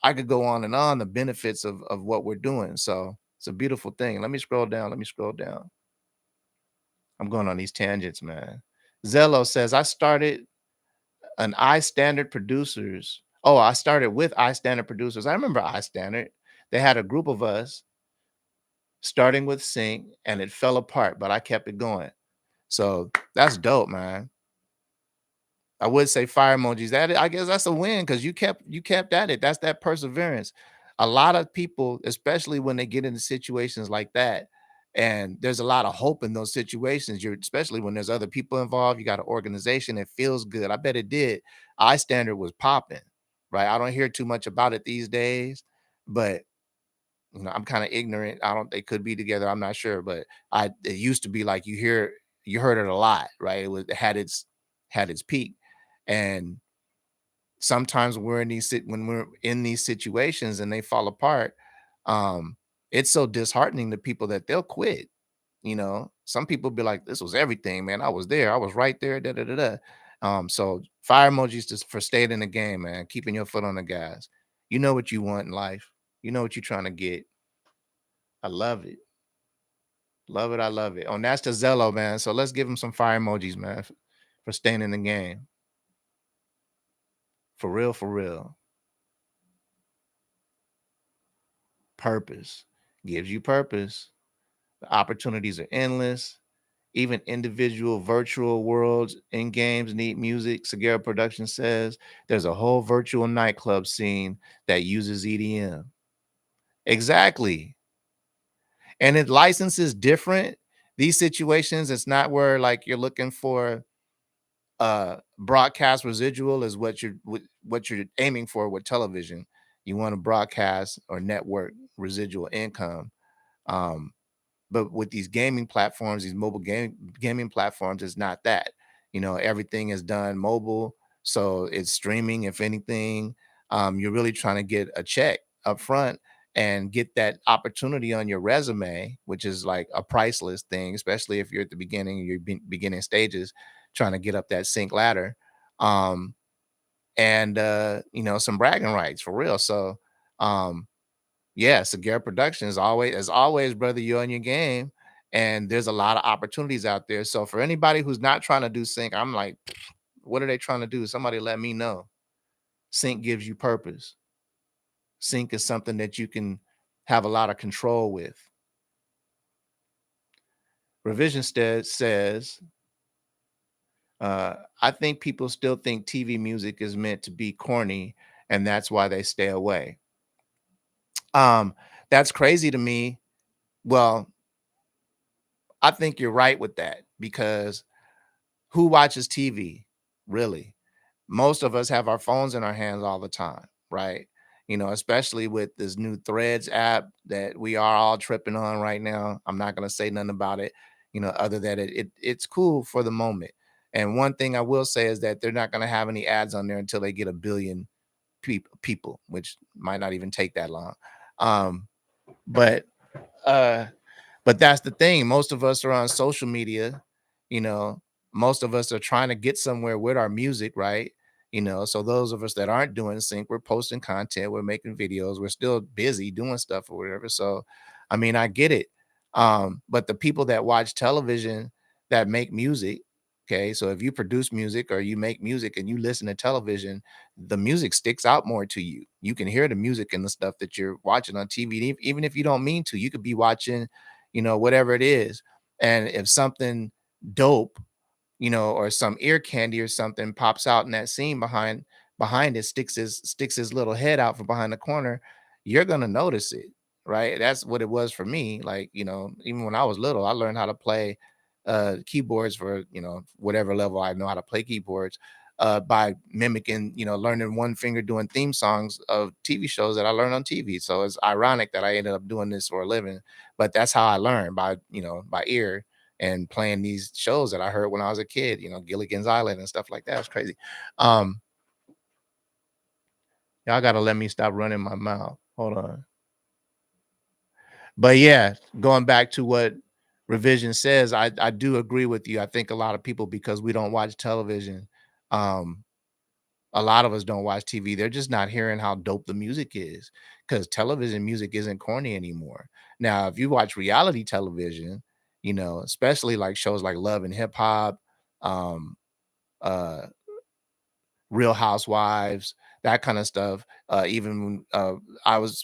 I could go on and on, the benefits of what we're doing. So it's a beautiful thing. Let me scroll down. Let me scroll down. I'm going on these tangents, man. Zello says, I started an iStandard producers. Oh, I started with iStandard producers. I remember iStandard. They had a group of us starting with sync, and it fell apart, but I kept it going. So that's dope, man. I would say fire emojis. That, I guess that's a win, because you kept at it. That's that perseverance. A lot of people, especially when they get into situations like that, and there's a lot of hope in those situations. You're especially when there's other people involved. You got an organization. It feels good. I bet it did. iStandard was popping, right? I don't hear too much about it these days, but I'm kind of ignorant. I don't. They could be together. I'm not sure, but it used to be like you heard it a lot, right? It had its peak, and sometimes when we're in these situations and they fall apart, um, it's so disheartening to people that they'll quit. Some people be like, "This was everything, man. I was there. I was right there." Da da da da. So fire emojis just for staying in the game, man. Keeping your foot on the gas. You know what you want in life. You know what you're trying to get. I love it. Love it. I love it. Oh, and that's the Zello, man. So let's give him some fire emojis, man, for staying in the game. For real, for real. Purpose gives you purpose. The opportunities are endless. Even individual virtual worlds in games need music. Segura Production says there's a whole virtual nightclub scene that uses EDM. Exactly. And it licenses different. These situations, it's not where like you're looking for broadcast residual is what you're aiming for with television. You want to broadcast or network residual income. Um, but with these gaming platforms, these mobile gaming platforms, it's not that. Everything is done mobile, so it's streaming. If anything, you're really trying to get a check up front and get that opportunity on your resume, which is like a priceless thing, especially if you're at the beginning, your beginning stages, trying to get up that sync ladder. Um, and some bragging rights for real. So um yeah, Segura Production is always, as always, brother, you're on your game. And there's a lot of opportunities out there. So for anybody who's not trying to do sync, I'm like, what are they trying to do? Somebody let me know. Sync gives you purpose. Sync is something that you can have a lot of control with. Revision says, I think people still think TV music is meant to be corny, and that's why they stay away. Um, that's crazy to me. Well, I think you're right with that because who watches TV really? Most of us have our phones in our hands all the time, right? Especially with this new Threads app that we are all tripping on right now. I'm not going to say nothing about it, other than it's cool for the moment. And one thing I will say is that they're not going to have any ads on there until they get a billion people, which might not even take that long. Um, but uh, but that's the thing. Most of us are on social media, you know, most of us are trying to get somewhere with our music, right? So those of us that aren't doing sync, we're posting content, we're making videos, we're still busy doing stuff or whatever. So, I mean, I get it. But the people that watch television that make music, okay, so if you produce music or you make music and you listen to television, the music sticks out more to you. You can hear the music and the stuff that you're watching on TV, even if you don't mean to. You could be watching whatever it is. And if something dope, or some ear candy or something pops out in that scene behind it, sticks his little head out from behind the corner, you're gonna notice it, right? That's what it was for me. Like, even when I was little, I learned how to play keyboards for whatever level I know how to play keyboards by mimicking, learning one finger doing theme songs of TV shows that I learned on TV. So it's ironic that I ended up doing this for a living, but that's how I learned by ear and playing these shows that I heard when I was a kid, Gilligan's Island and stuff like that. It's crazy. Um, y'all gotta let me stop running my mouth. Hold on. But yeah, going back to what Revision says, I do agree with you. I think a lot of people, because we don't watch television, um, a lot of us don't watch TV. They're just not hearing how dope the music is because television music isn't corny anymore. Now, if you watch reality television, especially like shows like Love and Hip Hop, um, uh, Real Housewives, that kind of stuff. Even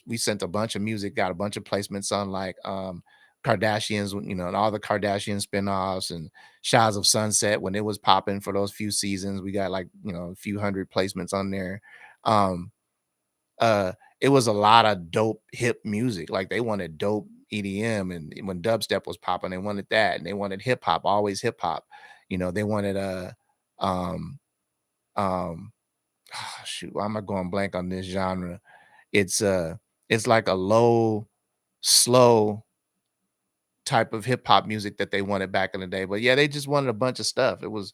we sent a bunch of music, got a bunch of placements on like Kardashians, and all the Kardashian spinoffs and Shaws of Sunset when it was popping for those few seasons. We got like, a few hundred placements on there. Um, it was a lot of dope hip music. Like they wanted dope EDM, and when dubstep was popping, they wanted that, and they wanted hip hop, always hip hop. They wanted um um shoot, why am I going blank on this genre? It's it's like a low, slow type of hip hop music that they wanted back in the day. But yeah, they just wanted a bunch of stuff. It was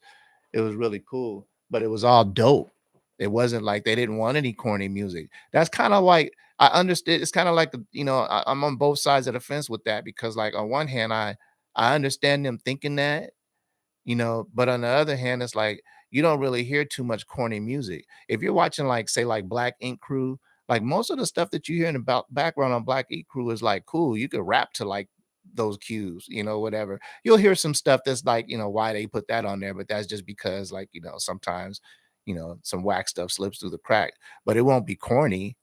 really cool, but it was all dope. It wasn't like they didn't want any corny music. That's kind of like I understood. It's kind of like I'm on both sides of the fence with that because like on one hand, I understand them thinking that, but on the other hand, it's like you don't really hear too much corny music. If you're watching like say like Black Ink Crew, like most of the stuff that you hear in the background on Black Ink Crew is like cool. You could rap to like those cues, whatever. You'll hear some stuff that's like, why they put that on there, but that's just because like, sometimes, some whack stuff slips through the crack, but it won't be corny.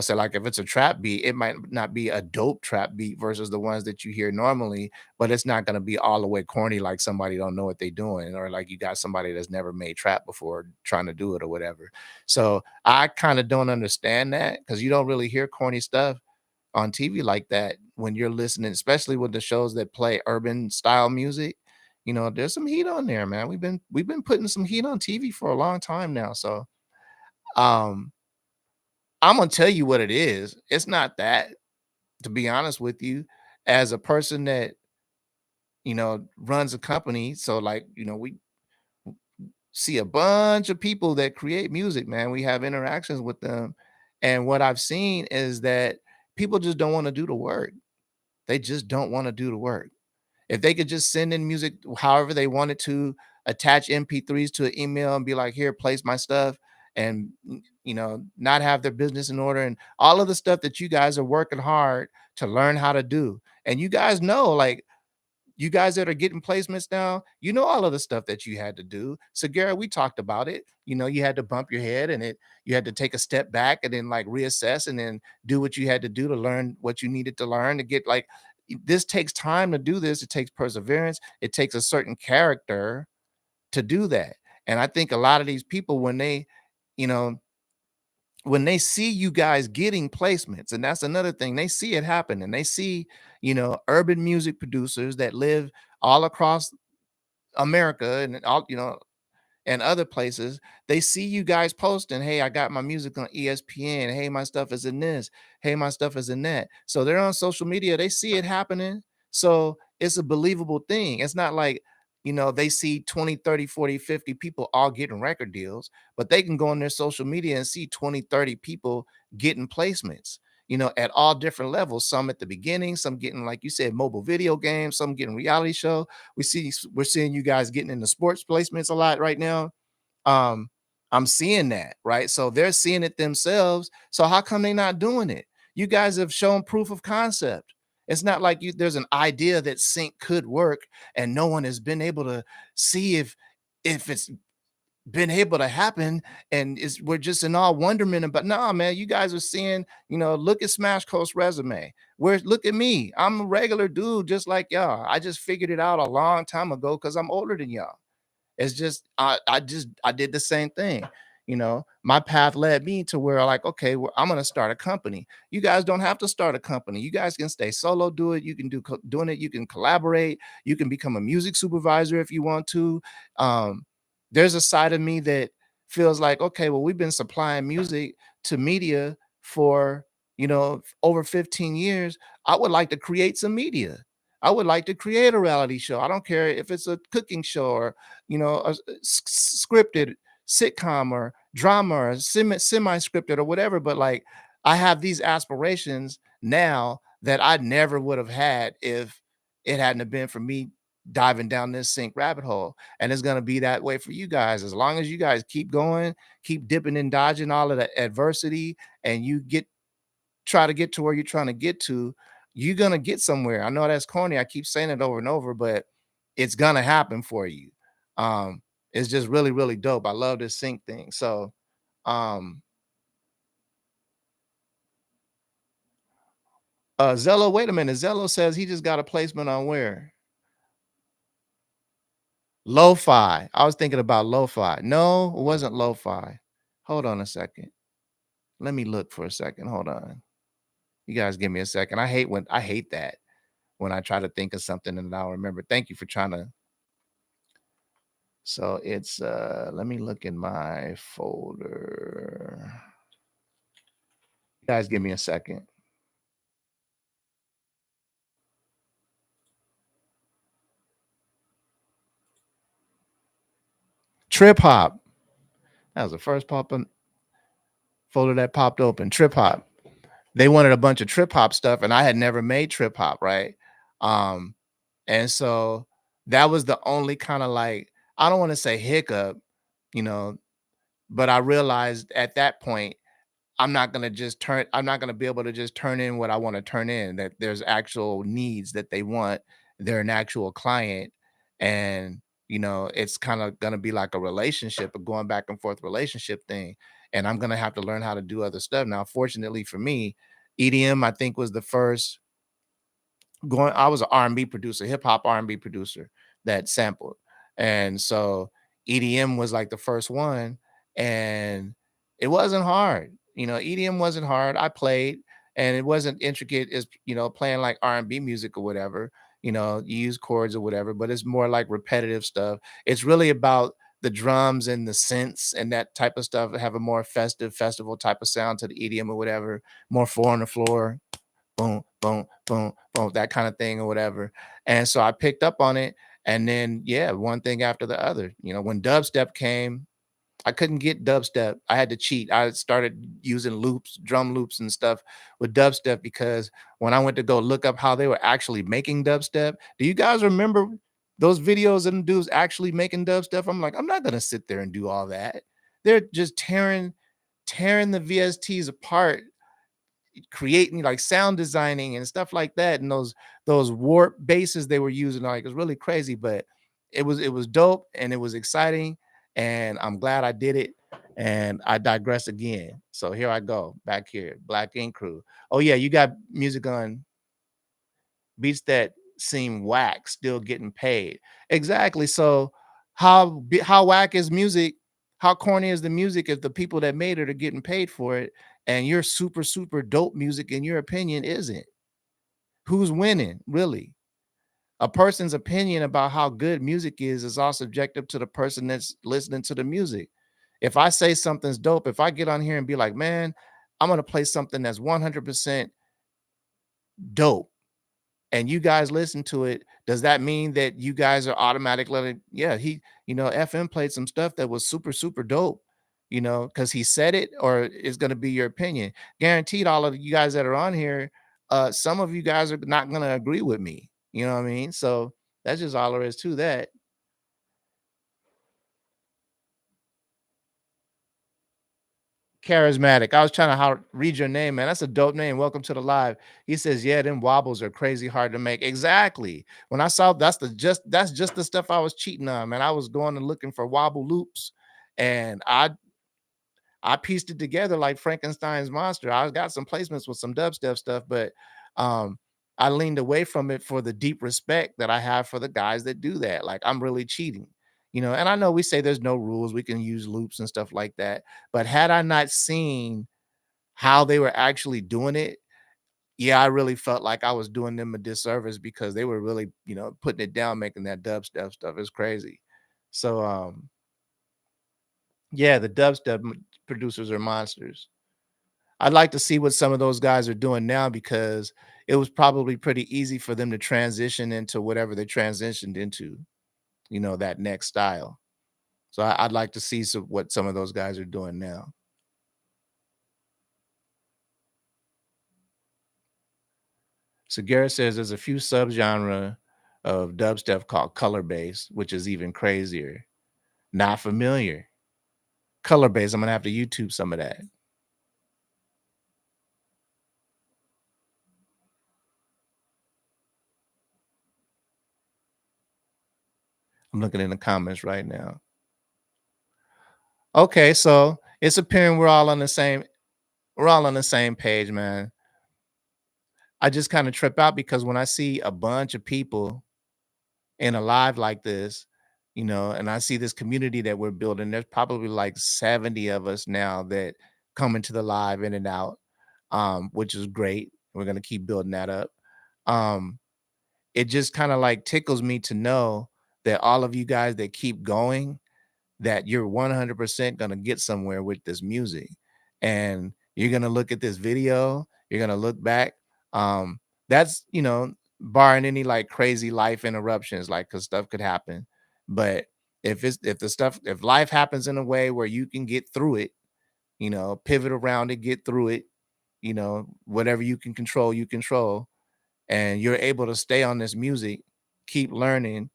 So like if it's a trap beat, it might not be a dope trap beat versus the ones that you hear normally, but it's not going to be all the way corny like somebody don't know what they're doing, or like you got somebody that's never made trap before trying to do it or whatever. So I kind of don't understand that because you don't really hear corny stuff on TV like that when you're listening, especially with the shows that play urban style music. There's some heat on there, man. We've been putting some heat on TV for a long time now. So um I'm gonna tell you what it is. It's not that, to be honest with you, as a person that runs a company. So like, we see a bunch of people that create music, man. We have interactions with them. And what I've seen is that people just don't want to do the work. They just don't want to do the work. If they could just send in music however they wanted to, attach MP3s to an email and be like, here, place my stuff. and not have their business in order, and all of the stuff that you guys are working hard to learn how to do. And you guys know, like, you guys that are getting placements now, you know all of the stuff that you had to do. So Garrett, we talked about it. You had to bump your head, and you had to take a step back and then like reassess and then do what you had to do to learn what you needed to learn to get like this takes time to do this. It takes perseverance. It takes a certain character to do that. And I think a lot of these people, you know, when they see you guys getting placements, and that's another thing, they see it happen, and they see, urban music producers that live all across America and all, and other places, they see you guys posting, "Hey, I got my music on ESPN. Hey, my stuff is in this. Hey, my stuff is in that." So they're on social media, they see it happening. So it's a believable thing. It's not like, they see 20, 30, 40, 50 people all getting record deals, but they can go on their social media and see 20, 30 people getting placements. At all different levels, some at the beginning, some getting, like you said, mobile video games, some getting reality show. We're seeing you guys getting into sports placements a lot right now. um I'm seeing that, right? So they're seeing it themselves, so how come they not doing it? You guys have shown proof of concept. It's not like there's an idea that sync could work and no one has been able to see if it's been able to happen, and we're just in all wonderment about. Nah, man, you guys are seeing, look at Smash Coast resume. Where Look at me, I'm a regular dude just like y'all. I just figured it out a long time ago because I'm older than y'all. It's just I did the same thing. My path led me to where, like, okay, well, I'm gonna start a company. You guys don't have to start a company. You guys can stay solo, do it. You can doing it. You can collaborate. You can become a music supervisor if you want to. There's a side of me that feels like, okay, well, we've been supplying music to media for over 15 years. I would like to create some media. I would like to create a reality show. I don't care if it's a cooking show or scripted sitcom or drama or semi-scripted or whatever. But like, I have these aspirations now that I never would have had if it hadn't have been for me diving down this sync rabbit hole. And it's going to be that way for you guys as long as you guys keep going, keep dipping and dodging all of the adversity, and you try to get to where you're trying to get to. You're gonna get somewhere. I know that's corny. I keep saying it over and over, but it's gonna happen for you. Um, it's just really, really dope. I love this sync thing. So, um, Zello, wait a minute. Zello says he just got a placement on where? Lo-fi. I was thinking about lo-fi. No, it wasn't lo-fi. Hold on a second. Let me look for a second. Hold on. You guys give me a second. I hate that when I try to think of something and I'll remember. Thank you for trying to. So it's let me look in my folder. You guys give me a second. Trip hop. That was the first folder that popped open. Trip hop. They wanted a bunch of trip hop stuff, and I had never made trip hop, right? Um, and so that was the only kind of like, I don't want to say hiccup, you know, but I realized at that point I'm not gonna be able to just turn in what I want to turn in, that there's actual needs that they want. They're an actual client. And it's kind of gonna be like a relationship, a going back and forth relationship thing. And I'm gonna have to learn how to do other stuff. Now, fortunately for me, EDM, I think, was the first going. I was an R&B producer, hip hop R&B producer that sampled. And so EDM was like the first one, and it wasn't hard. EDM wasn't hard. I played, and it wasn't intricate as, playing like R&B music or whatever. You use chords or whatever, but it's more like repetitive stuff. It's really about the drums and the synths and that type of stuff, have a more festive festival type of sound to the EDM or whatever, more four on the floor, boom, boom, boom, boom, that kind of thing or whatever. And so I picked up on it. And then, yeah, one thing after the other. When dubstep came, I couldn't get dubstep. I had to cheat. I started using loops, drum loops and stuff with dubstep, because when I went to go look up how they were actually making dubstep, do you guys remember those videos of them dudes actually making dubstep? I'm like, I'm not gonna sit there and do all that. They're just tearing the VSTs apart, creating like sound designing and stuff like that, and those warp basses they were using, like, it was really crazy, but it was dope and it was exciting, and I'm glad I did it. And I digress again. So here I go back here, Black Ink Crew. Oh yeah, you got music on beats that seem whack still getting paid. Exactly. So how whack is music? How corny is the music if the people that made it are getting paid for it, and your super super dope music in your opinion isn't? Who's winning, really? A person's opinion about how good music is all subjective to the person that's listening to the music. If I say something's dope, if I get on here and be like, "Man, I'm going to play something that's 100% dope," and you guys listen to it, does that mean that you guys are automatically, yeah, FM played some stuff that was super, super dope, because he said it, or is going to be your opinion? Guaranteed, all of you guys that are on here, some of you guys are not going to agree with me. You know what I mean? So that's just all there is to that. Charismatic. I was trying to read your name, man. That's a dope name. Welcome to the live. He says, "Yeah, them wobbles are crazy hard to make." Exactly. When I saw that's just the stuff I was cheating on, man. I was going and looking for wobble loops, and I pieced it together like Frankenstein's monster. I got some placements with some dubstep stuff, but um, I leaned away from it for the deep respect that I have for the guys that do that. Like, I'm really cheating, and I know we say there's no rules, we can use loops and stuff like that. But had I not seen how they were actually doing it, yeah, I really felt like I was doing them a disservice because they were really, putting it down, making that dubstep stuff. It's crazy. So yeah, the producers are monsters. I'd like to see what some of those guys are doing now, because it was probably pretty easy for them to transition into whatever they transitioned into, that next style. So I'd like to see what some of those guys are doing now. So Garrett says there's a few subgenre of dubstep called color bass, which is even crazier. Not familiar. Color bass. I'm gonna have to YouTube some of that. I'm looking in the comments right now. Okay, so it's appearing we're all on the same page, man. I just kind of trip out because when I see a bunch of people in a live like this, and I see this community that we're building, there's probably like 70 of us now that come into the live in and out, which is great. We're gonna keep building that up. Um, it just kind of like tickles me to know that all of you guys that keep going, that you're 100% going to get somewhere with this music. And you're going to look at this video, you're going to look back. That's, barring any like crazy life interruptions, like, cuz stuff could happen. But if life happens in a way where you can get through it, pivot around it, get through it, whatever you can control, you control, and you're able to stay on this music, keep learning,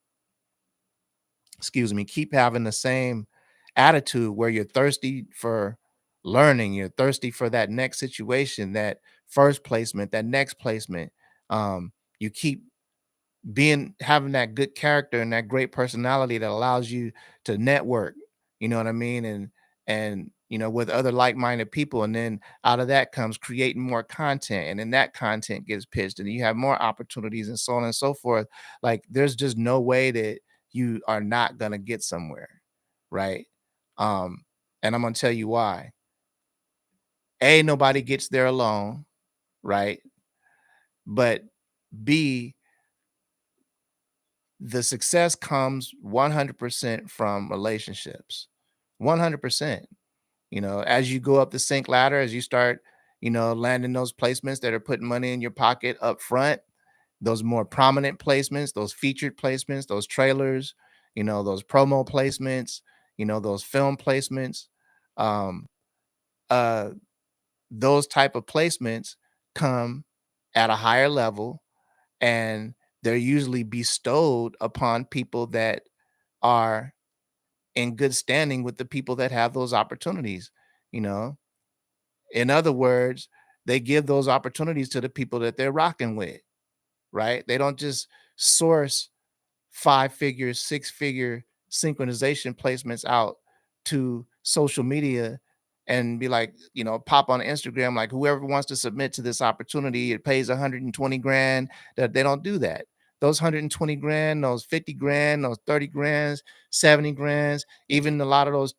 excuse me, keep having the same attitude where you're thirsty for learning, you're thirsty for that next situation, that first placement, that next placement. You keep having that good character and that great personality that allows you to network, you know what I mean? And with other like-minded people, and then out of that comes creating more content, and then that content gets pitched and you have more opportunities and so on and so forth. Like, there's just no way that you are not going to get somewhere, right? um and I'm going to tell you why. Nobody gets there alone, right? But B, the success comes 100% from relationships. 100%. As you go up the sync ladder, as you start, landing those placements that are putting money in your pocket up front, those more prominent placements, those featured placements, those trailers, those promo placements, those film placements, um, uh, those type of placements come at a higher level, and they're usually bestowed upon people that are in good standing with the people that have those opportunities, you know. In other words, they give those opportunities to the people that they're rocking with, right? They don't just source 5 figure, 6 figure synchronization placements out to social media and be like, pop on Instagram, like whoever wants to submit to this opportunity, it pays 120 grand. That they don't do that. Those 120 grand, those 50 grand, those 30 grands, 70 grands, even a lot of those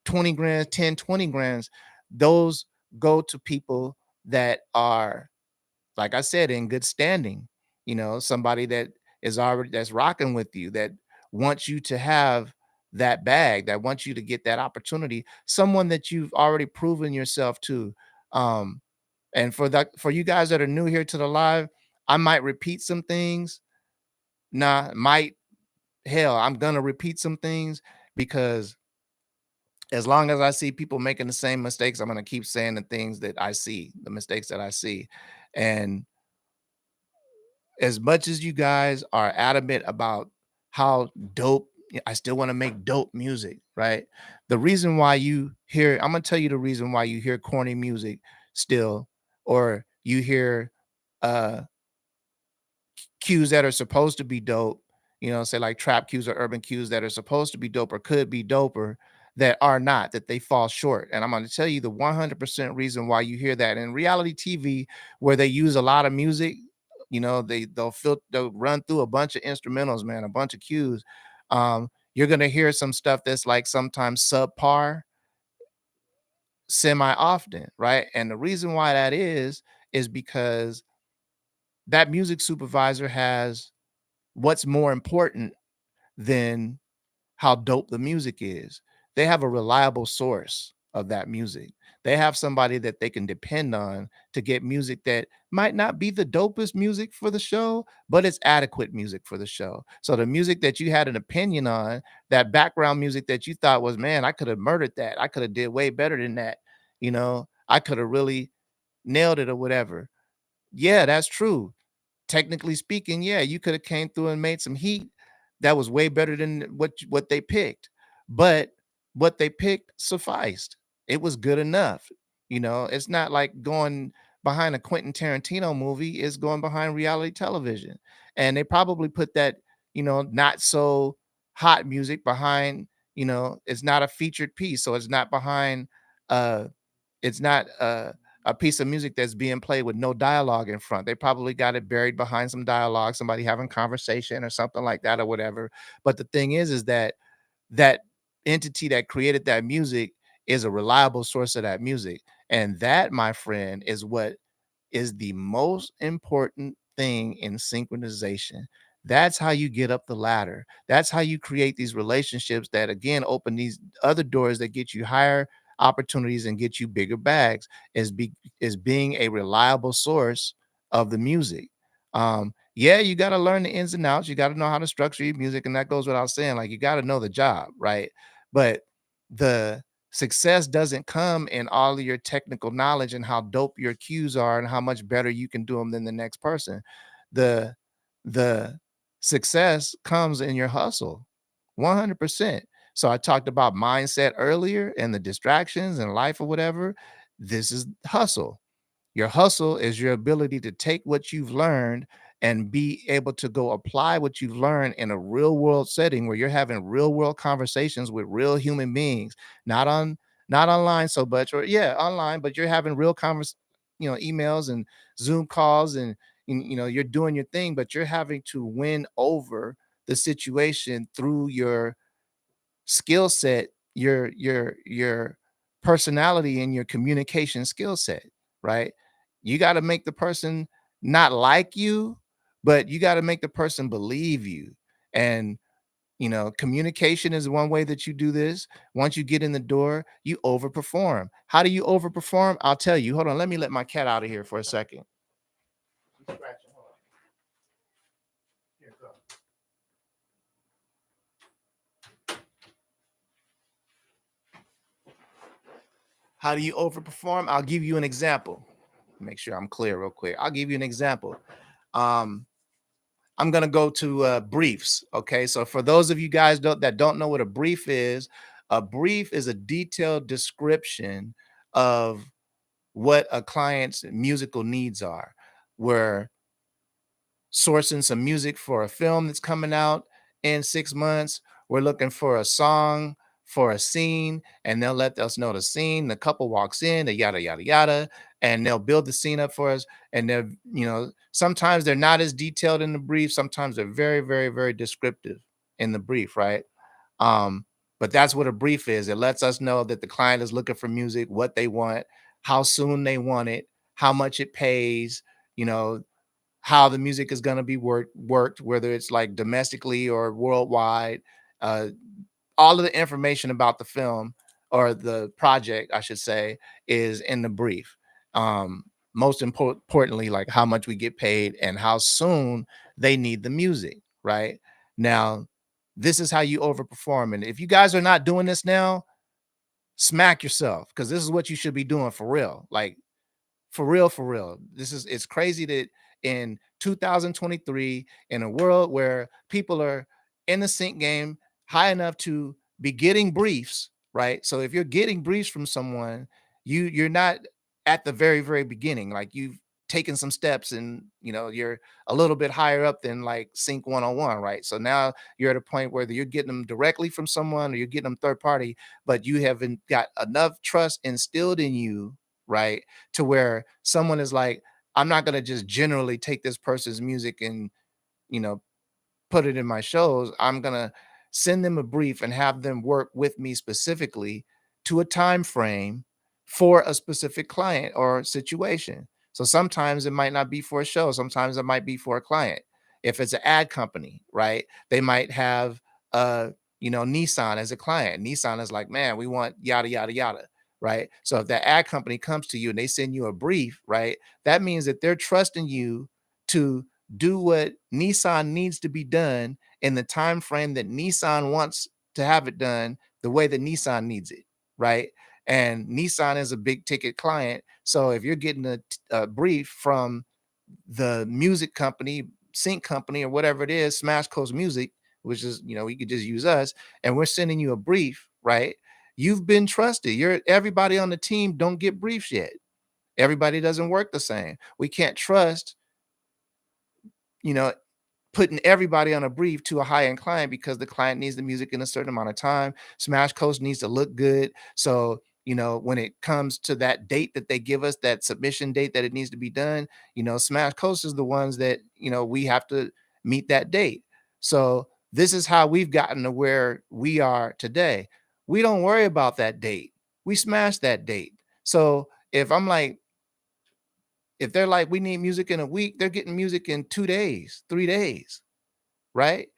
20 grand, 10, 20 grands, those go to people that are, like I said, in good standing, somebody that is already that's rocking with you, that wants you to have that bag, that wants you to get that opportunity, someone that you've already proven yourself to. Um, and for you guys that are new here to the live, I might repeat some things. Nah, might hell, I'm gonna repeat some things because as long as I see people making the same mistakes, I'm gonna keep saying the things that I see, the mistakes that I see. And as much as you guys are adamant about how dope, I still want to make dope music, right? The reason why you hear, I'm gonna tell you the reason why you hear corny music still, or you hear uh cues that are supposed to be dope, say like trap cues or urban cues that are supposed to be dope or could be doper that are not, that they fall short. And I'm going to tell you the 100% reason why you hear that in reality TV, where they use a lot of music, they'll run through a bunch of instrumentals, man, a bunch of cues. You're going to hear some stuff that's like sometimes subpar, semi often, right? And the reason why that is because that music supervisor has what's more important than how dope the music is. They have a reliable source of that music. They have somebody that they can depend on to get music that might not be the dopest music for the show, but it's adequate music for the show. So the music that you had an opinion on, that background music that you thought was, man, I could have murdered that. I could have did way better than that. I could have really nailed it or whatever. Yeah, that's true. Technically speaking, yeah, you could have came through and made some heat that was way better than what they picked. But what they picked sufficed. It was good enough. It's not like going behind a Quentin Tarantino movie, it's going behind reality television. And they probably put that, not so hot music behind, it's not a featured piece. So it's not behind it's not a piece of music that's being played with no dialogue in front. They probably got it buried behind some dialogue, somebody having conversation or something like that or whatever. But the thing is that that entity that created that music is a reliable source of that music. And that, my friend, is what is the most important thing in synchronization. That's how you get up the ladder. That's how you create these relationships that again open these other doors that get you higher opportunities and get you bigger bags is being a reliable source of the music. Yeah, you got to learn the ins and outs. You got to know how to structure your music, and that goes without saying. Like you got to know the job, right? But the success doesn't come in all of your technical knowledge and how dope your cues are and how much better you can do them than the next person. The the success comes in your hustle. 100%. So I talked about mindset earlier and the distractions and life or whatever. This is hustle. Your hustle is your ability to take what you've learned and be able to go apply what you've learned in a real world setting where you're having real world conversations with real human beings, not on not online so much, or yeah, online, but you're having real emails and Zoom calls and you're doing your thing, but you're having to win over the situation through your skill set, your personality and your communication skill set, right? You got to make the person not like you, but you got to make the person believe you. And communication is one way that you do this. Once you get in the door, you overperform. How do you overperform? I'll tell you. Hold on, let me let my cat out of here for a second. How do you overperform? I'll give you an example. Make sure I'm clear real quick. I'll give you an example. Um, I'm gonna go to briefs. Okay, so for those of you guys that don't know what a brief is a detailed description of what a client's musical needs are. We're sourcing some music for a film that's coming out in 6 months. We're looking for a song for a scene, and they'll let us know the scene. The couple walks in, the yada yada yada, and they'll build the scene up for us. And they're, sometimes they're not as detailed in the brief. Sometimes they're very, very, very descriptive in the brief, right? Um, but that's what a brief is. It lets us know that the client is looking for music, what they want, how soon they want it, how much it pays, you know, how the music is going to be worked, whether it's like domestically or worldwide. Uh, all of the information about the film or the project, I should say, is in the brief. Um, Most importantly, like how much we get paid and how soon they need the music. Right now, this is how you overperform. And if you guys are not doing this now, smack yourself, because this is what you should be doing for real. Like for real, for real. It's crazy that in 2023, in a world where people are in the sync game high enough to be getting briefs, right? So if you're getting briefs from someone, you're not at the very, very beginning. Like you've taken some steps and you're a little bit higher up than like sync 101, right? So now you're at a point where you're getting them directly from someone or you're getting them third party, but you haven't got enough trust instilled in you, right? To where someone is like, I'm not going to just generally take this person's music and, you know, put it in my shows. I'm going to send them a brief and have them work with me specifically to a time frame for a specific client or situation. So sometimes it might not be for a show, sometimes it might be for a client. If it's an ad company, right? They might have Nissan as a client. Nissan is like, man, we want yada yada yada, right? So if that ad company comes to you and they send you a brief, right? That means that they're trusting you to do what Nissan needs to be done in the time frame that Nissan wants to have it done, the way that Nissan needs it, right? And Nissan is a big ticket client. So if you're getting a brief from the music company, sync company, or whatever it is, Smash Coast Music, which is, you could just use us, and we're sending you a brief, right? You've been trusted. Everybody on the team don't get briefs yet. Everybody doesn't work the same. We can't trust, you know, putting everybody on a brief to a high-end client because the client needs the music in a certain amount of time. Smash Coast needs to look good. So, when it comes to that date that they give us, that submission date that it needs to be done, Smash Coast is the ones that, we have to meet that date. So this is how we've gotten to where we are today. We don't worry about that date. We smash that date. So if they're like, we need music in a week, they're getting music in 2 days, 3 days, right?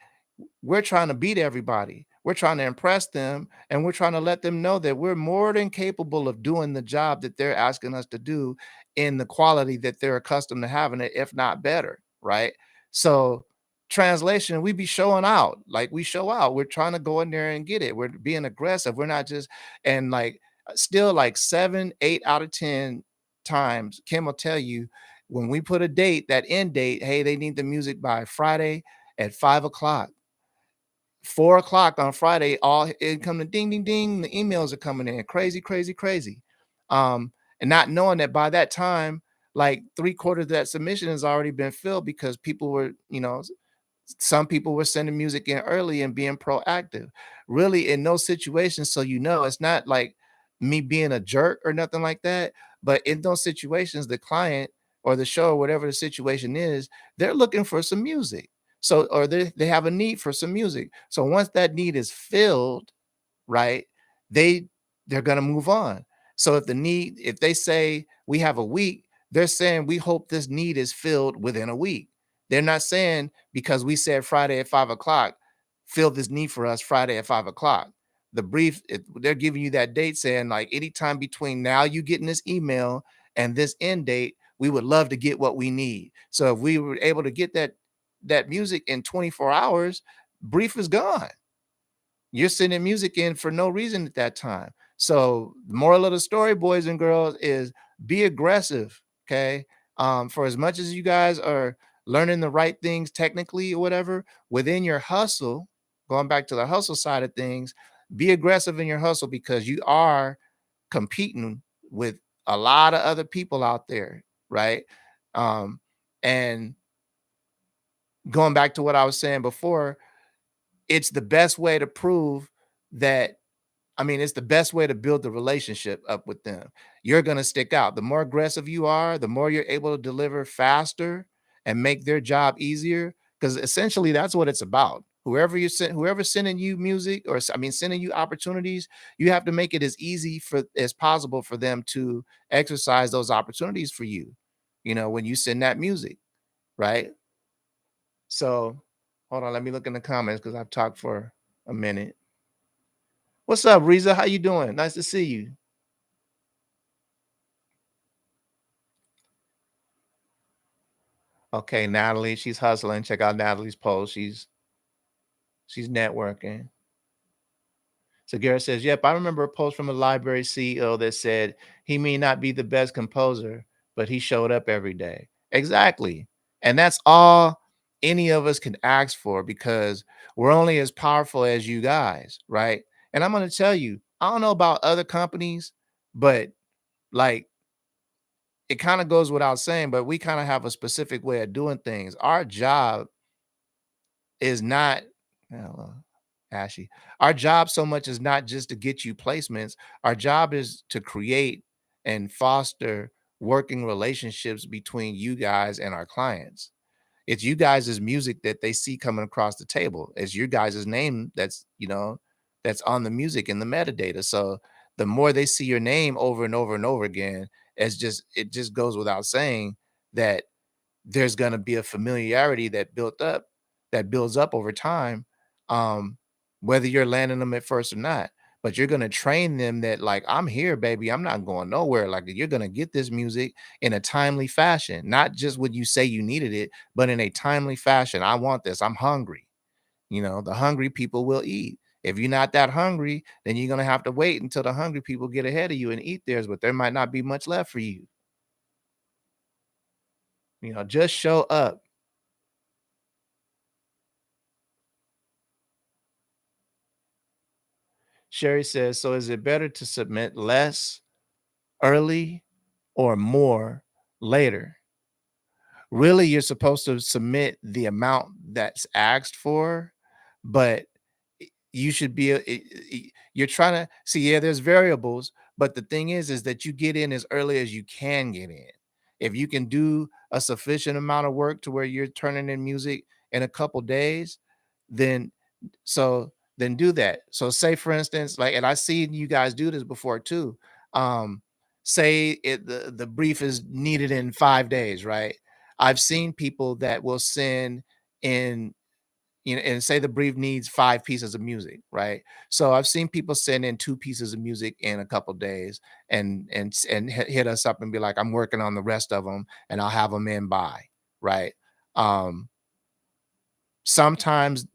We're trying to beat everybody. We're trying to impress them, and we're trying to let them know that we're more than capable of doing the job that they're asking us to do in the quality that they're accustomed to having it, if not better, right? So, translation, we be showing out. Like we show out. We're trying to go in there and get it. We're being aggressive. We're not just and like still like 7, 8 out of 10 times, Kim will tell you when we put a date, that end date, hey, they need the music by Friday at 5 o'clock. 4 o'clock on Friday, all it come to ding, ding, ding. The emails are coming in crazy, crazy, crazy. And not knowing that by that time, like three-quarters of that submission has already been filled because people were, some people were sending music in early and being proactive. Really, in those situations, so it's not like me being a jerk or nothing like that. But in those situations, the client or the show, or whatever the situation is, they're looking for some music. So, or they have a need for some music. So once that need is filled, right? They they're gonna move on. So if they say we have a week, they're saying we hope this need is filled within a week. They're not saying because we said Friday at 5 o'clock, fill this need for us Friday at 5 o'clock. The brief, they're giving you that date saying like anytime between now you getting this email and this end date, we would love to get what we need. So if we were able to get that music in 24 hours, brief is gone. You're sending music in for no reason at that time. So the moral of the story, boys and girls, is be aggressive. Okay. For as much as you guys are learning the right things technically or whatever within your hustle, going back to the hustle side of things, be aggressive in your hustle because you are competing with a lot of other people out there, right? Um, and going back to what I was saying before, it's the best way to prove that it's the best way to build the relationship up with them. You're going to stick out. The more aggressive you are, the more you're able to deliver faster and make their job easier. Because essentially, that's what it's about. Whoever's sending you music or sending you opportunities, you have to make it as easy for as possible for them to exercise those opportunities for you. When you send that music, right? So, hold on, let me look in the comments because I've talked for a minute. What's up, Riza? How you doing? Nice to see you. Okay, Natalie, she's hustling. Check out Natalie's post. She's networking. So Garrett says, "Yep, I remember a post from a library CEO that said he may not be the best composer, but he showed up every day." Exactly, and that's all any of us can ask for because we're only as powerful as you guys, right? And I'm going to tell you, I don't know about other companies, but like it kind of goes without saying, but we kind of have a specific way of doing things. Our job is not well, ashy. Our job so much is not just to get you placements. Our job is to create and foster working relationships between you guys and our clients. It's you guys' music that they see coming across the table. It's your guys' name that's on the music in the metadata. So the more they see your name over and over and over again, it just goes without saying that there's going to be a familiarity that builds up over time, um whether you're landing them at first or not, but you're going to train them that like, I'm here baby, I'm not going nowhere. Like, you're going to get this music in a timely fashion, not just when you say you needed it, but in a timely fashion. I want this, I'm hungry. The hungry people will eat. If you're not that hungry, then you're going to have to wait until the hungry people get ahead of you and eat theirs, but there might not be much left for you. Just show up. Sherry says, so is it better to submit less early or more later? Really, you're supposed to submit the amount that's asked for, but you should be you're trying to see, yeah, there's variables, but the thing is that you get in as early as you can get in. If you can do a sufficient amount of work to where you're turning in music in a couple days, then then do that. So say for instance, like, and I see you guys do this before too. Um, say the brief is needed in 5 days, right? I've seen people that will send in, and say the brief needs 5 pieces of music, right? So I've seen people send in 2 pieces of music in a couple days and hit us up and be like, I'm working on the rest of them and I'll have them in by, right? Um, Sometimes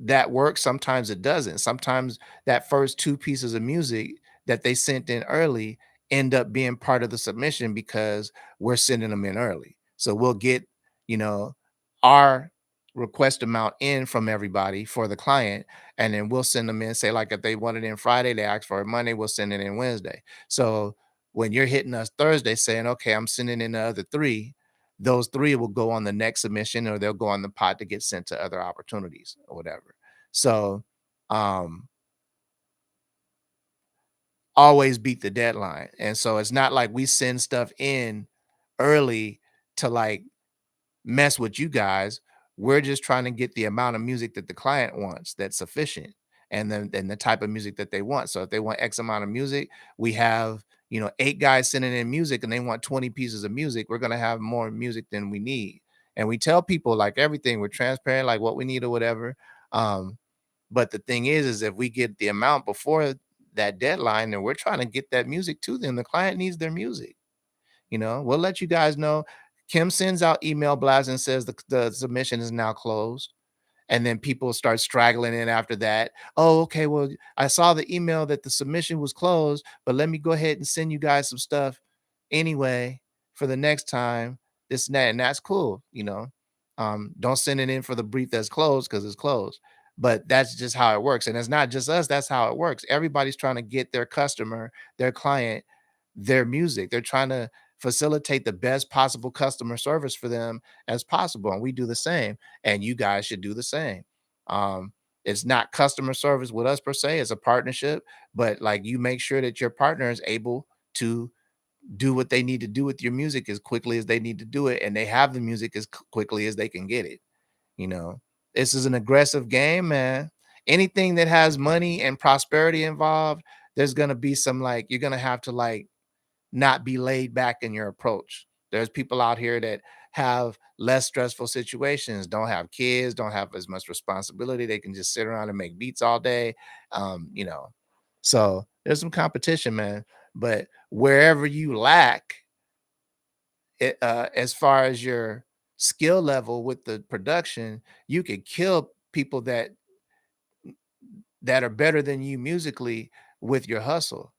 that works, sometimes it doesn't. Sometimes that first 2 pieces of music that they sent in early end up being part of the submission because we're sending them in early. So we'll get, you know, our request amount in from everybody for the client, and then we'll send them in. Say, like, if they want it in Friday, they ask for it Monday, we'll send it in Wednesday. So when you're hitting us Thursday saying, okay, I'm sending in the other three, those three will go on the next submission or they'll go on the pot to get sent to other opportunities or whatever. So, um, always beat the deadline. And so it's not like we send stuff in early to like mess with you guys. We're just trying to get the amount of music that the client wants that's sufficient, and then the type of music that they want. So if they want X amount of music, we have, 8 guys sending in music and they want 20 pieces of music. We're gonna have more music than we need. And we tell people like everything, we're transparent, like what we need or whatever. Um, but the thing is if we get the amount before that deadline, then we're trying to get that music to them. The client needs their music. We'll let you guys know. Kim sends out email blasts and says the submission is now closed. And then people start straggling in after that. Oh, okay. Well, I saw the email that the submission was closed, but let me go ahead and send you guys some stuff anyway for the next time. This and that, and that's cool. Don't send it in for the brief that's closed because it's closed. But that's just how it works. And it's not just us, that's how it works. Everybody's trying to get their customer, their client, their music. They're trying to facilitate the best possible customer service for them as possible. And we do the same. And you guys should do the same. Um, it's not customer service with us per se, it's a partnership, but like you make sure that your partner is able to do what they need to do with your music as quickly as they need to do it, and they have the music as quickly as they can get it. You know, this is an aggressive game, man. Anything that has money and prosperity involved, there's gonna be some like you're gonna have to like not be laid back in your approach. There's people out here that have less stressful situations, don't have kids, don't have as much responsibility. They can just sit around and make beats all day. You know, so there's some competition, man. But wherever you lack it, as far as your skill level with the production, you could kill people that are better than you musically with your hustle.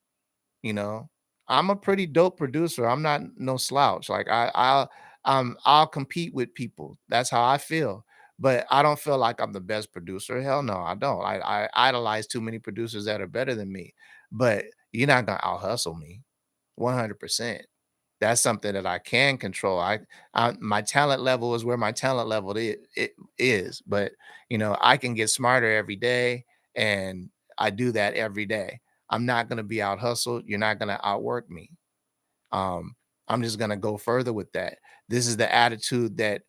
You know, I'm a pretty dope producer. I'm not no slouch. Like I'll compete with people. That's how I feel. But I don't feel like I'm the best producer. Hell no, I don't. I idolize too many producers that are better than me. But you're not gonna out hustle me 100%. That's something that I can control. I my talent level is where my talent level it is, but you know, I can get smarter every day and I do that every day. I'm not going to be out hustled. You're not going to outwork me. Um, I'm just going to go further with that. This is the attitude that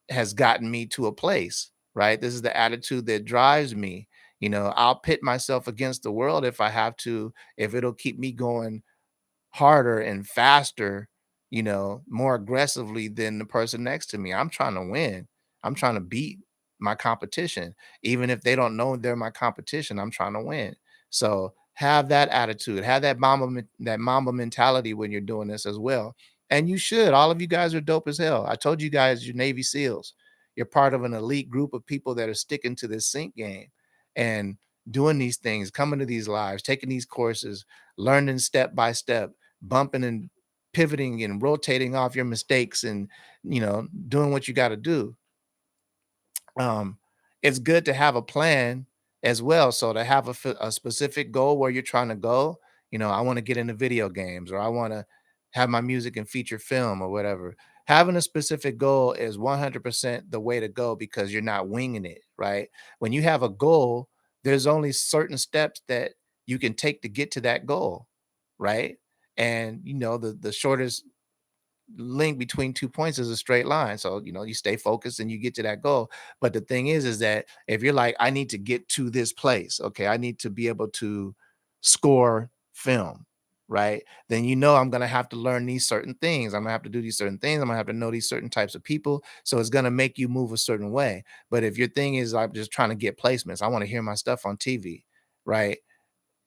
has gotten me to a place, right? This is the attitude that drives me. You know, I'll pit myself against the world if I have to, if it'll keep me going harder and faster, you know, more aggressively than the person next to me. I'm trying to win. I'm trying to beat my competition. Even if they don't know they're my competition, I'm trying to win. So have that attitude, have that that mamba mentality when you're doing this as well. And you should. All of you guys are dope as hell. I told you guys you're Navy SEALs. You're part of an elite group of people that are sticking to this sync game and doing these things, coming to these lives, taking these courses, learning step by step, bumping and pivoting and rotating off your mistakes and you know doing what you got to do. um it's good to have a plan as well, so to have a specific goal where you're trying to go. You know, I want to get into video games, or I want to have my music and feature film or whatever. Having a specific goal is 100% the way to go because you're not winging it, right? When you have a goal, there's only certain steps that you can take to get to that goal, right? And you know the shortest link between 2 points is a straight line. So, you know, you stay focused and you get to that goal. But the thing is that if you're like, I need to get to this place, okay, I need to be able to score film, right? Then you know I'm gonna have to learn these certain things. I'm gonna have to do these certain things. I'm gonna have to know these certain types of people. So it's gonna make you move a certain way. But if your thing is I'm just trying to get placements, I want to hear my stuff on TV, right?